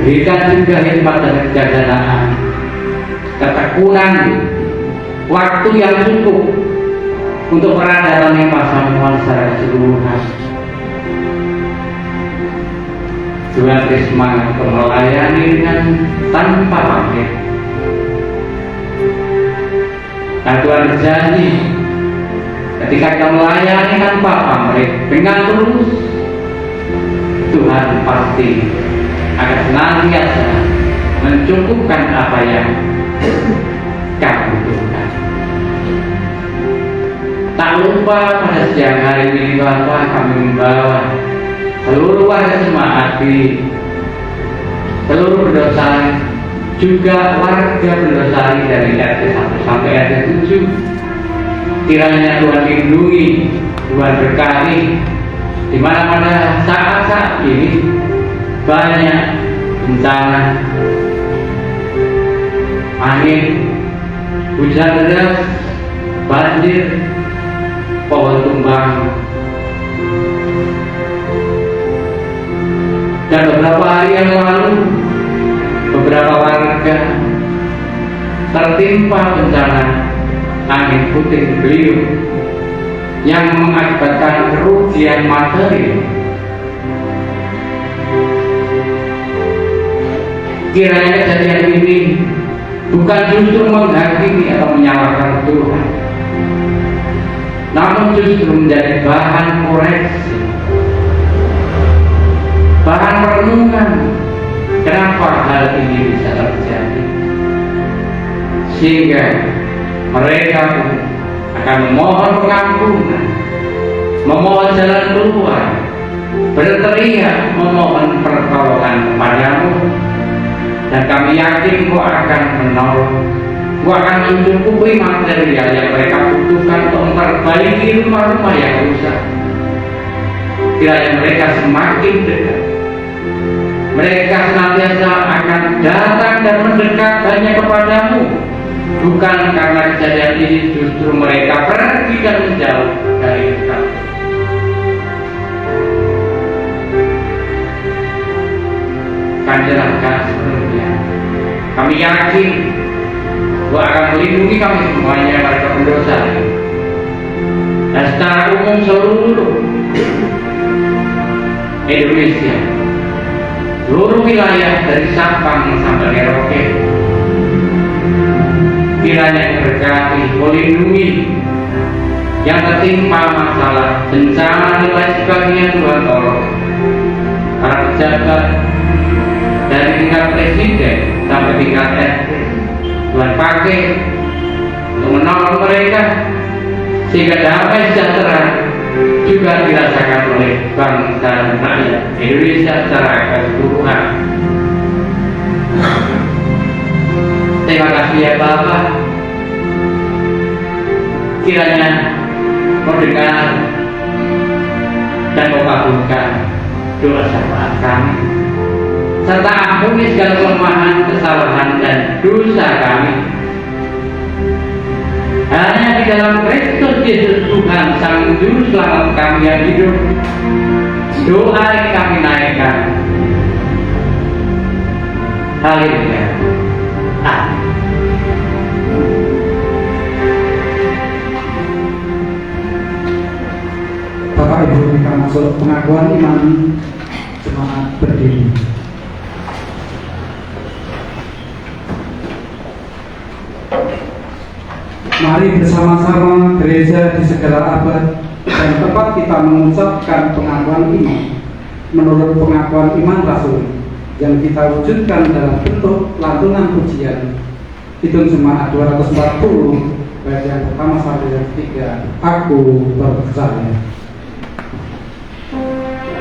Berikan juga hikmat dan kejagaan, ketekunan, waktu yang cukup untuk peradaban pasamuan secara keseluruhan. Tuhan beri semangat untuk melayani dengan tanpa pamrih. Dan Tuhan berjanji ketika kita melayani tanpa pamrih dengan tulus, Tuhan pasti akan senantiasa mencukupkan apa yang kamu butuhkan. Tak lupa pada siang hari ini Bapak, kami membawa seluruh warga Semahati, seluruh berdosari, juga warga berdosari dari RT 1 sampai RT 7. Kiranya Tuhan lindungi, Tuhan berkati, di mana pada saat-saat ini banyak bencana, angin, hujan deras, banjir, pohon tumbang, dan beberapa hari yang lalu beberapa warga tertimpa bencana angin puting beliung yang mengakibatkan kerugian materi. Kiranya kejadian ini bukan justru menghakimi atau menyalahkan Tuhan, namun justru menjadi bahan koreksi, bahan renungan kenapa hal ini bisa terjadi, sehingga mereka pun akan memohon pengampunan, memohon jalan keluar, berteriak memohon pertolongan kepadamu. Dan kami yakin Kau akan menolong, Kau akan mencukupi material yang mereka butuhkan untuk memperbaiki rumah-rumah yang rusak. Kiranya mereka semakin dekat, mereka senantiasa akan datang dan mendekat hanya kepadamu, bukan karena kejadian ini justru mereka pergi dan menjauh dari dekat. Kanjeng sepenuhnya, kami yakin Kau akan melindungi kami semuanya mereka berdosa, dan secara umum seluruh Indonesia, seluruh wilayah dari Sabang sampai Merauke. Kiranya berkati, melindungi yang tertimpa masalah bencana dan lain sebagainya. Tuhan tolong para pejabat dari tingkat presiden sampai tingkat RT, Tuhan pakai untuk menolong mereka sehingga damai sejahtera juga dirasakan oleh bangsa dan rakyat Indonesia secara keseluruhan. Terima kasih ya Bapak, kiranya Kau dengar dan Kau kabulkan doa syafaat kami, serta ampuni segala kelemahan, kesalahan dan dosa kami. Hanya di dalam Kristus Yesus Tuhan Sang Juru Selamat kami yang hidup, doa yang kami naikkan. Haleluya. Amin. Bapak Ibu, kita masuk pengakuan iman. Semangat berdiri. Mari bersama-sama gereja di segala abad dan tempat kita mengucapkan pengakuan iman menurut pengakuan iman Rasul yang kita wujudkan dalam bentuk lantunan pujian. Hitung Jemaat 240 bait yang pertama sampai yang ketiga. Aku percaya. Kita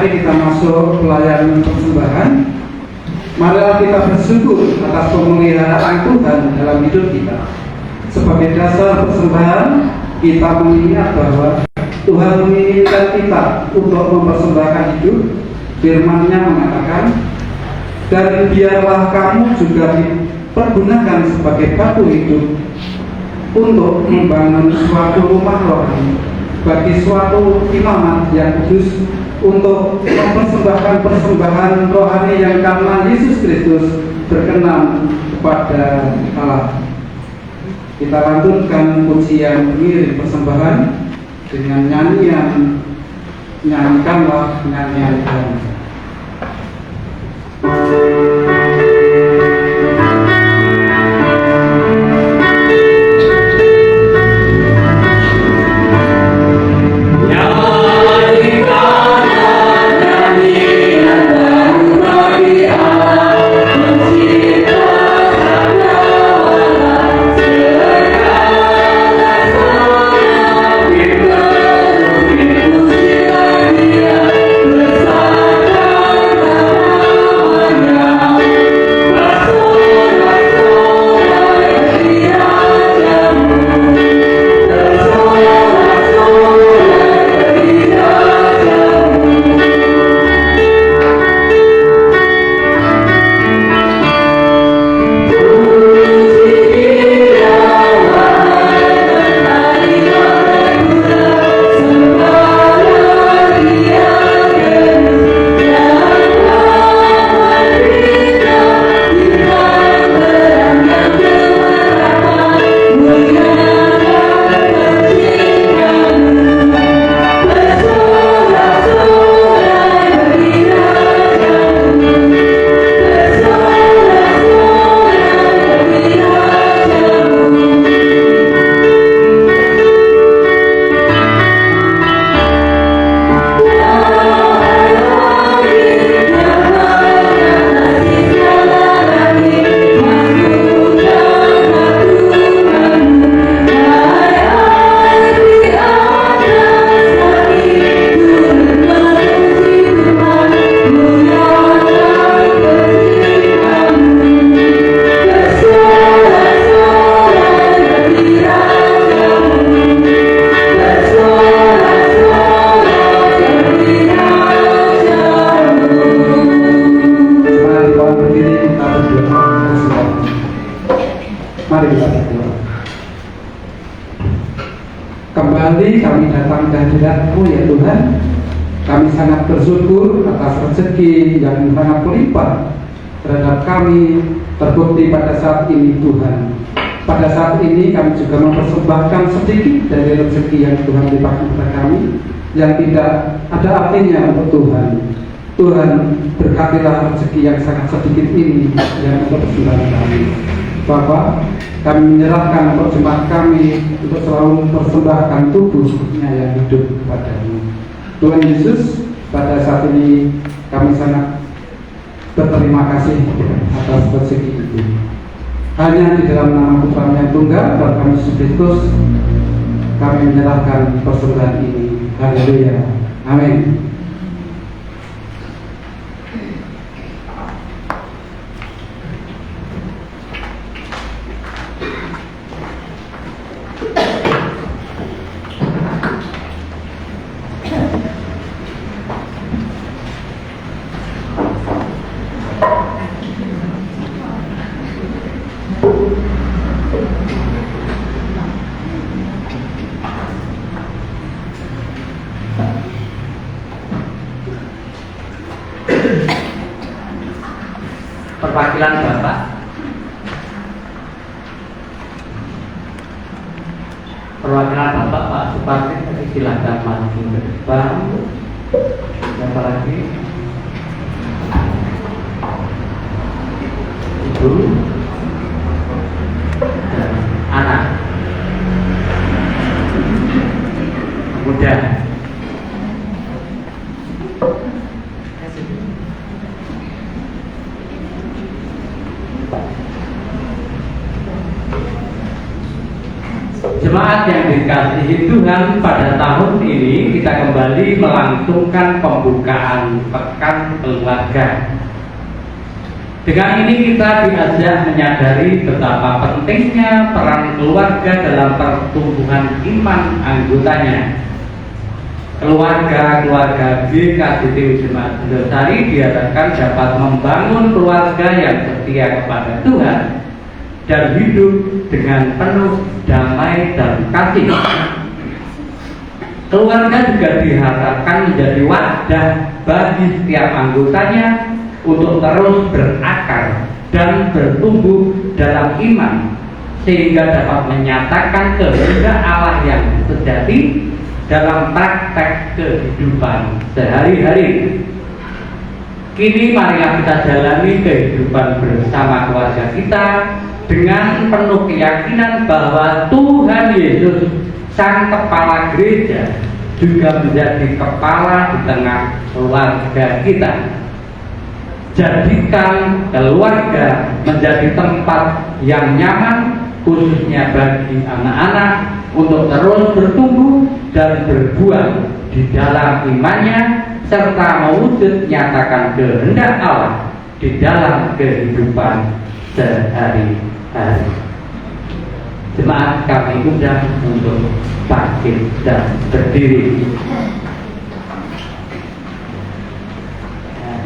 mari kita masuk pelayanan persembahan. Marilah kita bersyukur atas pemeliharaan Tuhan dalam hidup kita. Sebagai dasar persembahan, kita mengingat bahwa Tuhan menginginkan kita untuk mempersembahkan hidup. Firman-Nya mengatakan, dan biarlah kamu juga dipergunakan sebagai batu hidup untuk membangun suatu rumah rohani bagi suatu imamat yang kudus, untuk mempersembahkan persembahan rohani yang karena Yesus Kristus berkenan kepada Allah. Kita lanjutkan pujian pengiring persembahan dengan nyanyian Nyanyikanlah nyanyian Tuhan. Kembali kami datang dan hadirat-Mu ya Tuhan. Kami sangat bersyukur atas rezeki yang sangat melimpah terhadap kami, terbukti pada saat ini Tuhan. Pada saat ini kami juga mempersembahkan sedikit dari rezeki yang Tuhan limpahkan kepada kami, yang tidak ada artinya untuk Tuhan. Tuhan, berkatilah rezeki yang sangat sedikit ini yang untuk persembahan kami. Bapak, kami menyerahkan untuk jemaat kami untuk selalu mempersembahkan tubuhnya yang hidup kepada-Mu. Tuhan Yesus, pada saat ini kami sangat berterima kasih atas rezeki itu. Hanya di dalam nama Putra yang tunggal dan kami Yesus Kristus, kami menyerahkan persembahan ini. Haleluya. Amin. Perwakilan Bapak. Perwakilan Bapak Pak Suparti, silakan maju ke depan. Siapa lagi? Ibu dan anak muda. Jemaat yang dikasihi Tuhan, pada tahun ini kita kembali melangsungkan pembukaan Pekan Keluarga. Dengan ini kita diajak menyadari betapa pentingnya peran keluarga dalam pertumbuhan iman anggotanya. Keluarga GKJT Jemaat Indosari diharapkan dapat membangun keluarga yang setia kepada Tuhan dan hidup dengan penuh damai dan kasih. Keluarga juga diharapkan menjadi wadah bagi setiap anggotanya untuk terus berakar dan bertumbuh dalam iman, sehingga dapat menyatakan kehendak Allah yang sejati dalam praktek kehidupan sehari-hari. Kini marilah kita jalani kehidupan bersama keluarga kita dengan penuh keyakinan bahwa Tuhan Yesus, Sang Kepala Gereja, juga menjadi kepala di tengah keluarga kita. Jadikan keluarga menjadi tempat yang nyaman, khususnya bagi anak-anak, untuk terus bertumbuh dan berbuah di dalam imannya, serta mewujud nyatakan kehendak Allah di dalam kehidupan sehari-hari. Jemaat kami undang untuk bangkit dan berdiri.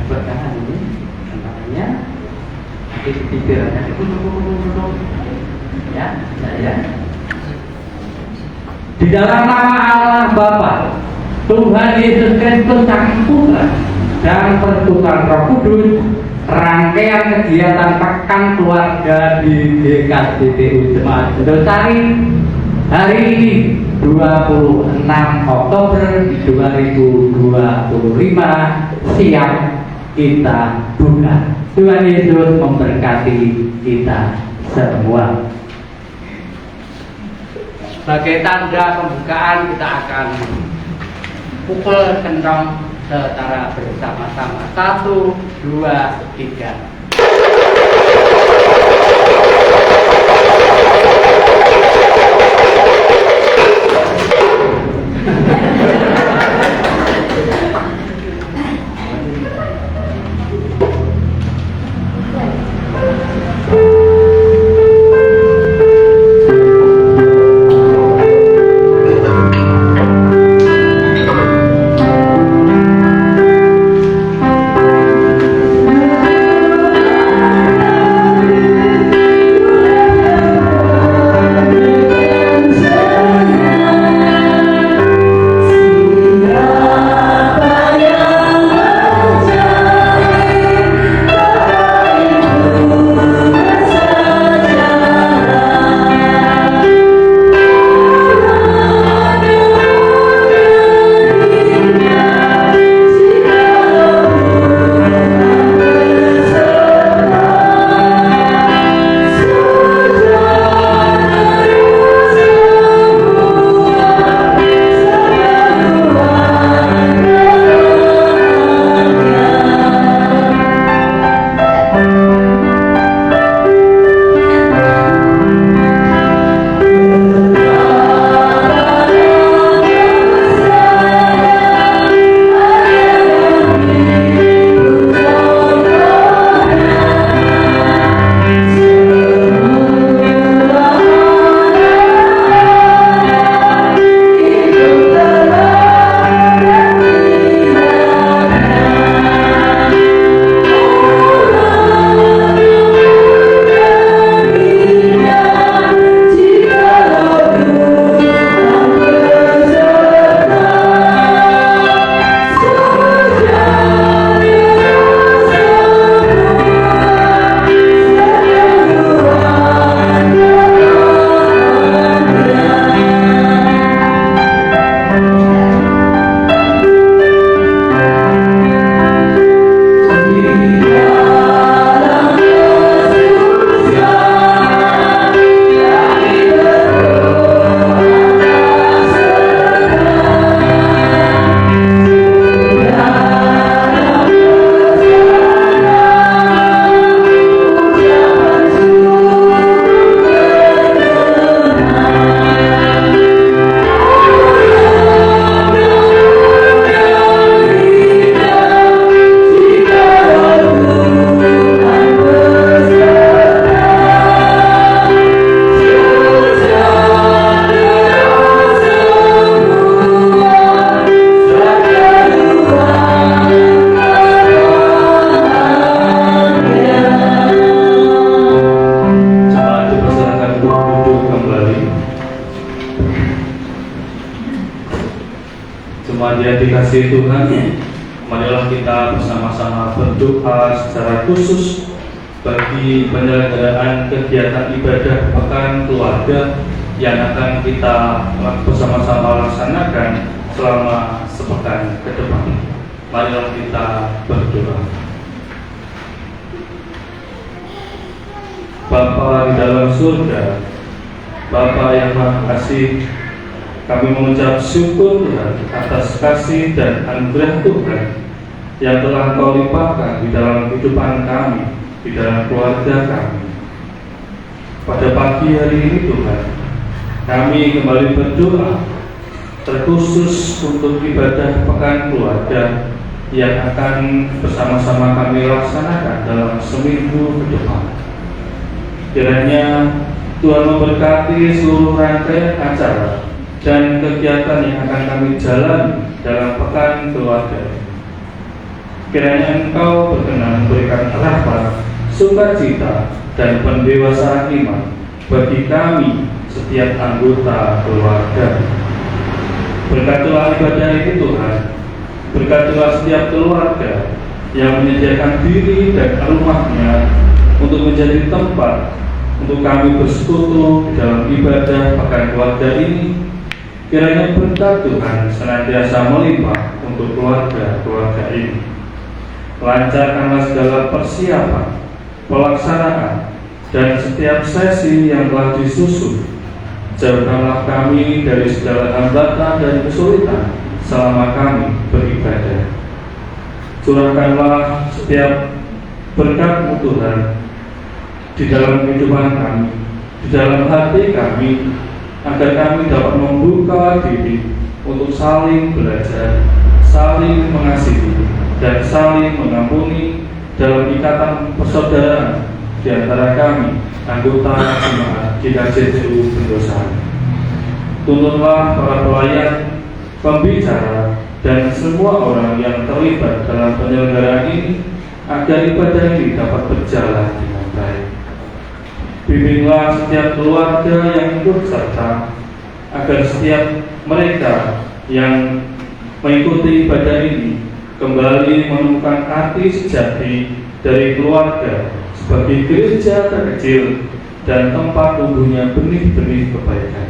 Bertahan ini, tempatnya, di pikirannya duduk, ya, saya. Di dalam nama Allah Bapa, Tuhan Yesus Kristus Sang Putra, dan persekutuan Roh Kudus, rangkaian kegiatan Pekan Keluarga di GKJT Jemaat Indosari hari ini 26 Oktober 2025 siap kita buka. Tuhan Yesus memberkati kita semua. Sebagai tanda pembukaan, kita akan pukul kendong secara bersama-sama. 1, 2, 3. Jemaat yang dikasihi Tuhan, marilah kita bersama-sama berdoa secara khusus bagi penyelenggaraan kegiatan ibadah pekan keluarga yang akan kita bersama-sama laksanakan selama sepekan ke depan. Marilah kita berdoa. Bapa di dalam surga, Bapa yang Maha Kasih, kami mengucap syukur Tuhan atas kasih dan anugerah Tuhan yang telah Kau limpahkan di dalam kehidupan kami, di dalam keluarga kami. Pada pagi hari ini Tuhan, kami kembali berdoa terkhusus untuk ibadah pekan keluarga yang akan bersama-sama kami laksanakan dalam seminggu ke depan. Kiranya Tuhan memberkati seluruh rangkaian acara dan kegiatan yang akan kami jalani dalam pekan keluarga. Kiranya Engkau berkenan memberikan rahmat, sukacita, dan pendewasaan iman bagi kami setiap anggota keluarga. Berkatilah ibadah ini Tuhan, berkatilah setiap keluarga yang menyediakan diri dan rumahnya untuk menjadi tempat untuk kami bersekutu di dalam ibadah pekan keluarga ini. Kiranya berkat Tuhan senantiasa melimpah untuk keluarga-keluarga ini. Lancarkanlah segala persiapan, pelaksanaan, dan setiap sesi yang telah disusun. Jauhkanlah kami dari segala hambatan dan kesulitan selama kami beribadah. Curahkanlah setiap berkat-Mu Tuhan di dalam kehidupan kami, di dalam hati kami, agar kami dapat membuka diri untuk saling belajar, saling mengasihi, dan saling mengampuni dalam ikatan persaudaraan di antara kami, anggota jemaat GKJ Pendosa. Tuntutlah para pelayan, pembicara, dan semua orang yang terlibat dalam penyelenggaraan ini agar ibadah ini dapat berjalan dengan baik. Bimbinglah setiap keluarga yang ikut serta, agar setiap mereka yang mengikuti ibadah ini kembali menemukan arti sejati dari keluarga sebagai gereja terkecil dan tempat tumbuhnya benih-benih kebaikan.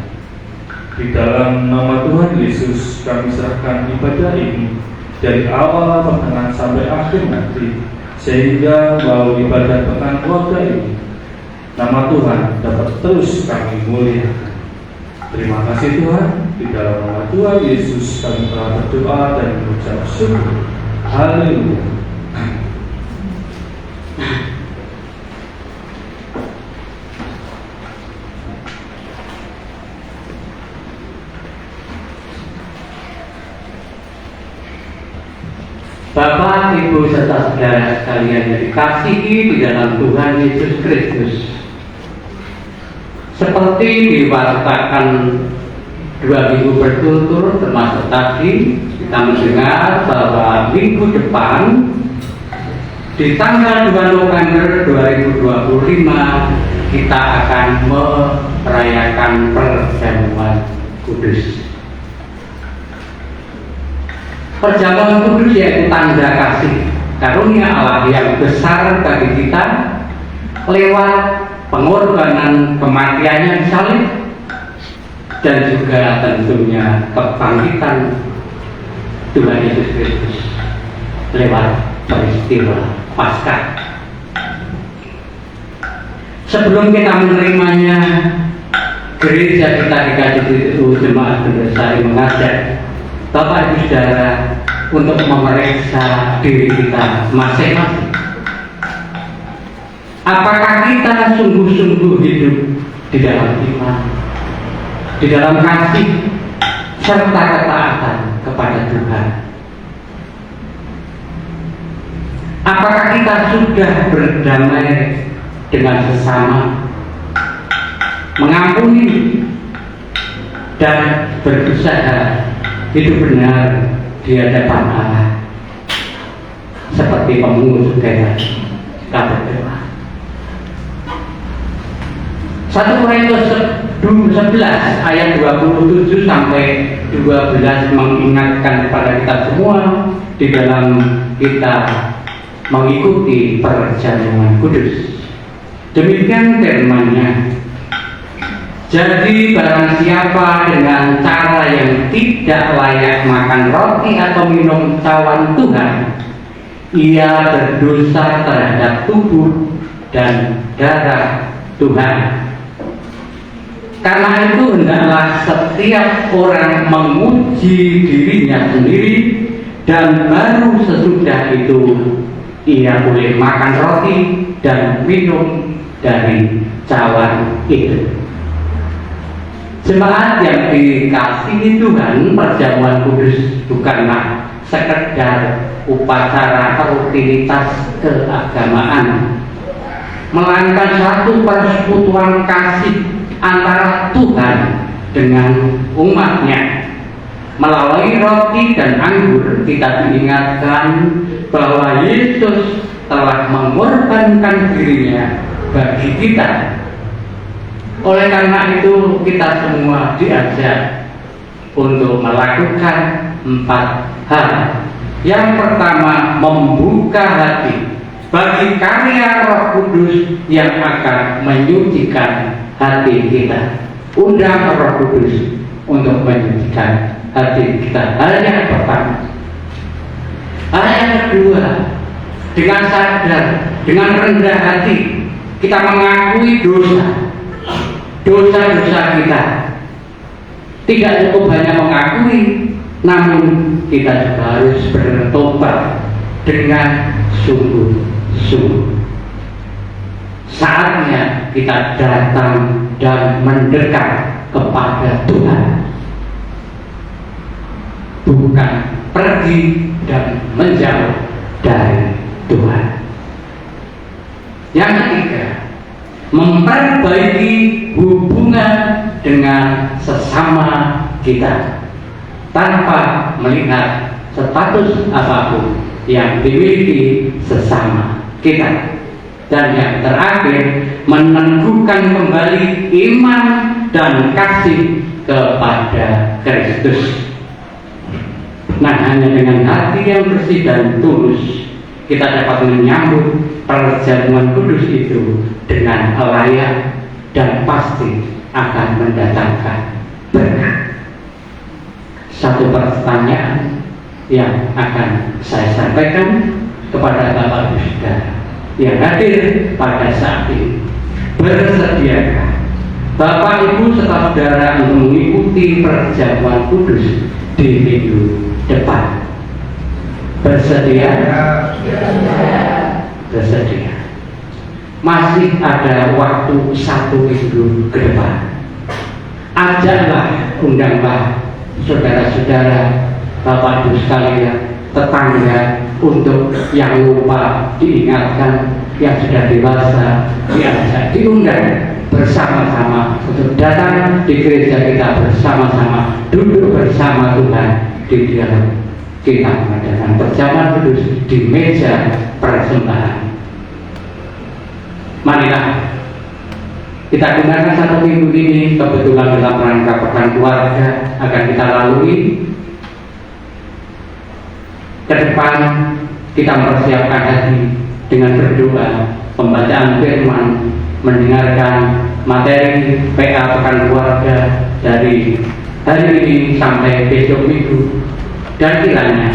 Di dalam nama Tuhan Yesus kami serahkan ibadah ini dari awal pertengahan sampai akhir nanti, sehingga melalui ibadah pekan keluarga ini nama Tuhan dapat terus kami muliakan. Terima kasih Tuhan, di dalam nama Tuhan Yesus kami telah berdoa dan mengucap syukur. Haleluya. Bapak, Ibu, serta saudara sekalian yang dikasihi di dalam Tuhan Yesus Kristus, seperti diwariskan 2 minggu berturut-turut termasuk tadi, kita mendengar bahwa minggu depan di tanggal 2 November 2025 kita akan merayakan perjamuan kudus. Perjamuan kudus yaitu tanda kasih karunia Allah yang besar bagi kita lewat pengorbanan kematiannya di salib dan juga tentunya kebangkitan Tuhan Yesus Kristus lewat peristiwa Paskah. Sebelum kita menerimanya, gereja kita di KJTU Jemaat Pendosa mengajak Bapak Ibu Saudara untuk memeriksa diri kita masing-masing. Apakah kita sungguh-sungguh hidup di dalam iman, di dalam kasih, serta ketaatan kepada Tuhan? Apakah kita sudah berdamai dengan sesama, mengampuni, dan berusaha hidup benar di hadapan Allah seperti pemungut kayak kita berdoa. 1 Korintus 11 ayat 27 sampai 12 mengingatkan kepada kita semua di dalam kita mengikuti perjamuan kudus. Demikian firman-Nya. Jadi barang siapa dengan cara yang tidak layak makan roti atau minum cawan Tuhan, ia berdosa terhadap tubuh dan darah Tuhan. Karena itu hendaklah setiap orang menguji dirinya sendiri, dan baru sesudah itu ia boleh makan roti dan minum dari cawan itu. Jemaat yang dikasihi Tuhan, perjamuan kudus bukanlah sekedar upacara rutinitas keagamaan, melainkan satu persekutuan kasih antara Tuhan dengan umatnya. Melalui roti dan anggur kita diingatkan bahwa Yesus telah mengorbankan dirinya bagi kita. Oleh karena itu kita semua diajak untuk melakukan 4 hal. Yang pertama, membuka hati bagi karya Roh Kudus yang akan menyucikan hati kita. Undang Roh Kudus untuk menyucikan hati kita. Hal yang pertama. Hal yang kedua, dengan sadar, dengan rendah hati kita mengakui dosa-dosa kita. Tidak cukup hanya mengakui, namun kita juga harus bertobat dengan sungguh-sungguh. Saatnya kita datang dan mendekat kepada Tuhan, bukan pergi dan menjauh dari Tuhan. Yang ketiga, memperbaiki hubungan dengan sesama kita tanpa melihat status apapun yang dimiliki sesama kita. Dan yang terakhir, meneguhkan kembali iman dan kasih kepada Kristus. Nah, hanya dengan hati yang bersih dan tulus kita dapat menyambut perjamuan kudus itu dengan layak dan pasti akan mendatangkan berkat. Satu pertanyaan yang akan saya sampaikan kepada Bapak Ibu Saudara yang hadir pada saat ini. Bersediakah Bapak Ibu serta saudara untuk mengikuti perjamuan kudus di minggu depan? Bersedia? Bersedia. Masih ada waktu 1 minggu ke depan. Ajaklah, undanglah saudara-saudara, Bapak Ibu sekalian, tetangga, untuk yang lupa diingatkan, yang sudah dewasa diajak, diundang bersama-sama untuk datang di gereja kita bersama-sama, duduk bersama Tuhan di dalam kita mengadakan perjamuan kudus di meja persembahan. Marilah kita gunakan 1 minggu ini kebetulan dalam rangka pekan keluarga akan kita lalui. Ke depan kita mempersiapkan hati dengan berdoa, pembacaan firman, mendengarkan materi PA pekan keluarga dari hari ini sampai besok minggu. Dan kiranya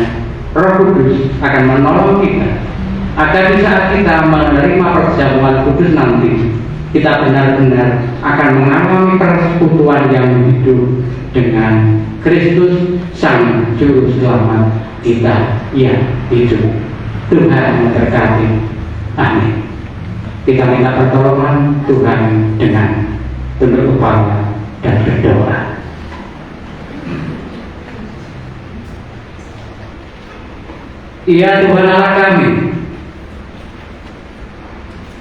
Roh Kudus akan menolong kita agar di saat kita menerima perjamuan kudus nanti, kita benar-benar akan mengalami persekutuan yang hidup dengan Kristus Sang Juru Selamat kita yang hidup. Tuhan memberkati. Amin. Kita minta pertolongan Tuhan dengan tunduk kepala dan berdoa. Ya Tuhan Allah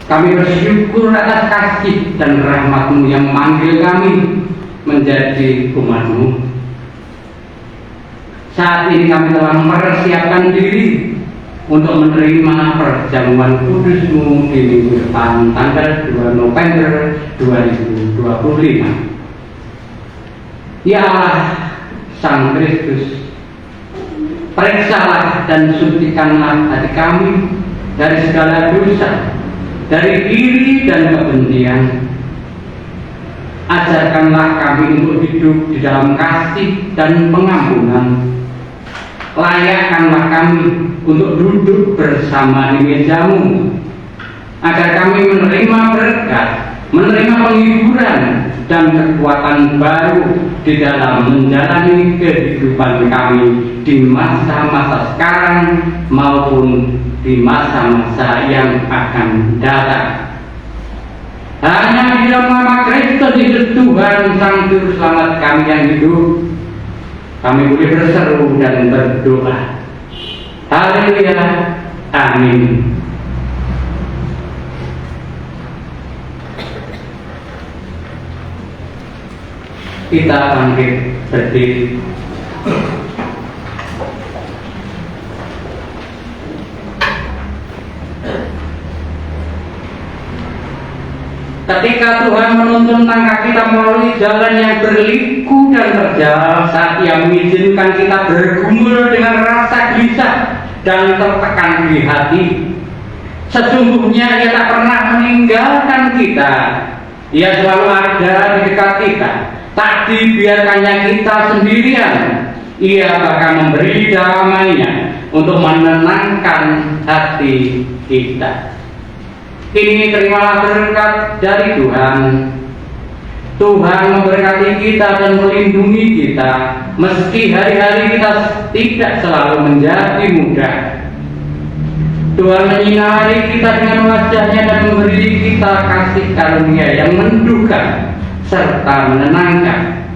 kami bersyukur atas kasih dan rahmat-Mu yang memanggil kami menjadi umat-Mu. Saat ini kami telah mempersiapkan diri untuk menerima perjamuan kudus-Mu di minggu depan tanggal 2 November 2025. Ya Allah, Sang Kristus, periksalah dan sucikanlah hati kami dari segala dosa, dari iri dan kebencian. Ajarkanlah kami untuk hidup di dalam kasih dan pengampunan. Layakkanlah kami untuk duduk bersama di mejamu, agar kami menerima berkat, menerima penghiburan dan kekuatan baru di dalam menjalani kehidupan kami di masa-masa sekarang maupun di masa-masa yang akan datang. Hanya di dalam nama Kristus Yesus Tuhan Sang Juru Selamat kami yang hidup, kami boleh berseru dan berdoa. Haleluya, amin. Kita bangkit berdiri. Ketika Tuhan menuntun langkah kita melalui jalan yang berliku dan terjal, saat Ia mengizinkan kita bergumul dengan rasa gelisah dan tertekan di hati, sesungguhnya Ia tak pernah meninggalkan kita. Ia selalu ada di dekat kita. Tak dibiarkannya kita sendirian. Ia bahkan memberi damai-Nya untuk menenangkan hati kita. Ini terimalah berkat dari Tuhan. Tuhan memberkati kita dan melindungi kita, meski hari-hari kita tidak selalu menjadi mudah. Tuhan menyinari kita dengan wajah-Nya dan memberi kita kasih karunia yang menduga serta menenangkan.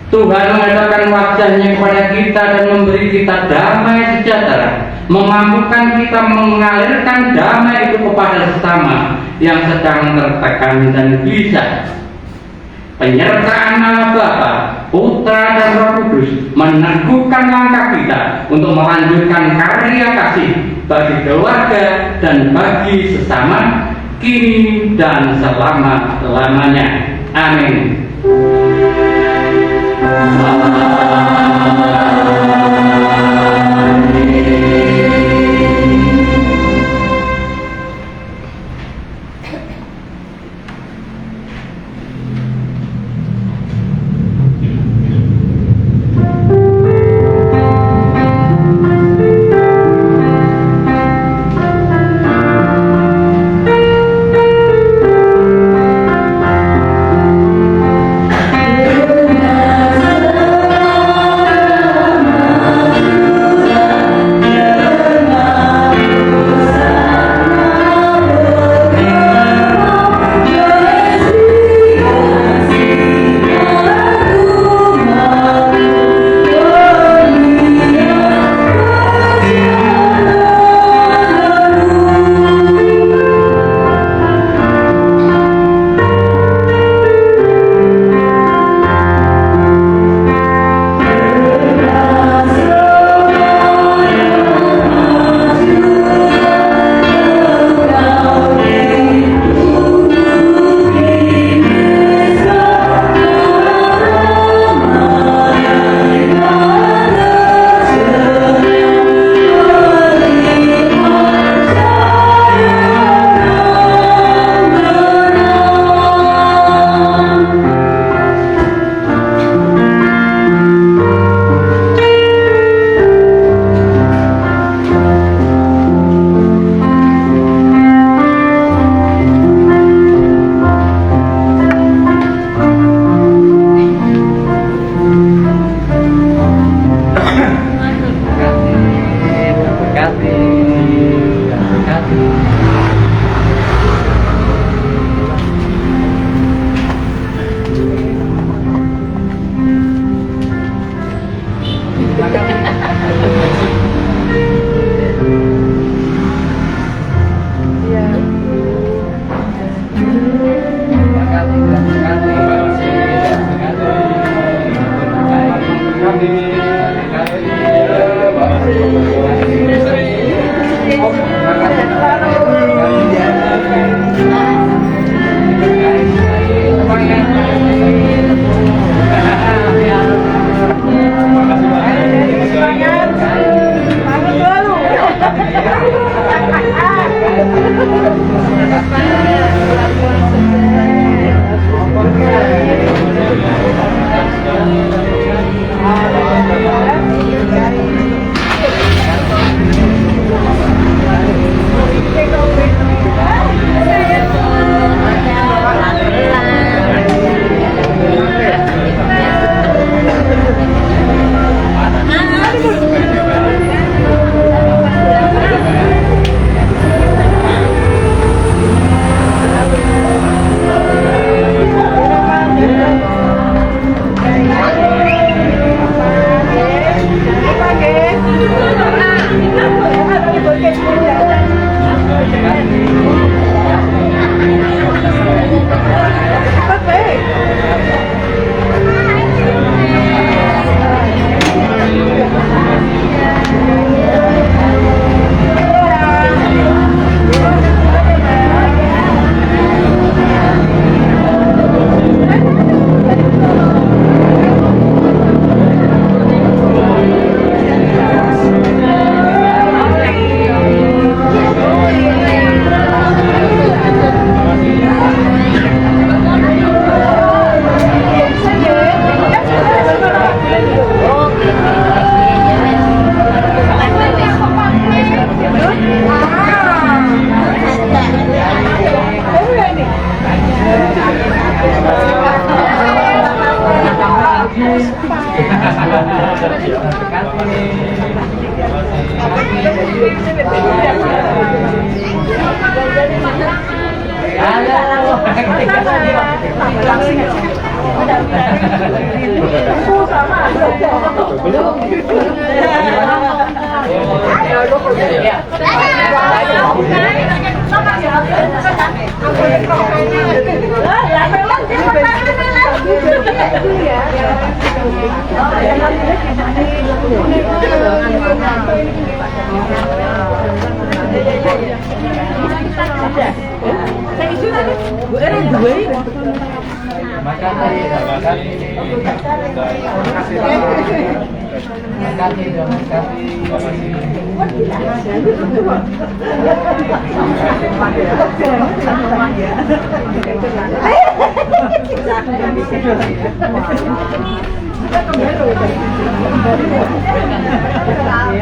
Tuhan menghadapkan wajah-Nya kepada kita dan memberi kita damai sejahtera, memampukan kita mengalirkan damai itu kepada sesama yang sedang tertekan dan gelisah. Penyertaan Allah Bapa, Putra dan Roh Kudus meneguhkan langkah kita untuk melanjutkan karya kasih bagi keluarga dan bagi sesama kini dan selama-lamanya. Amin.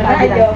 Ayo.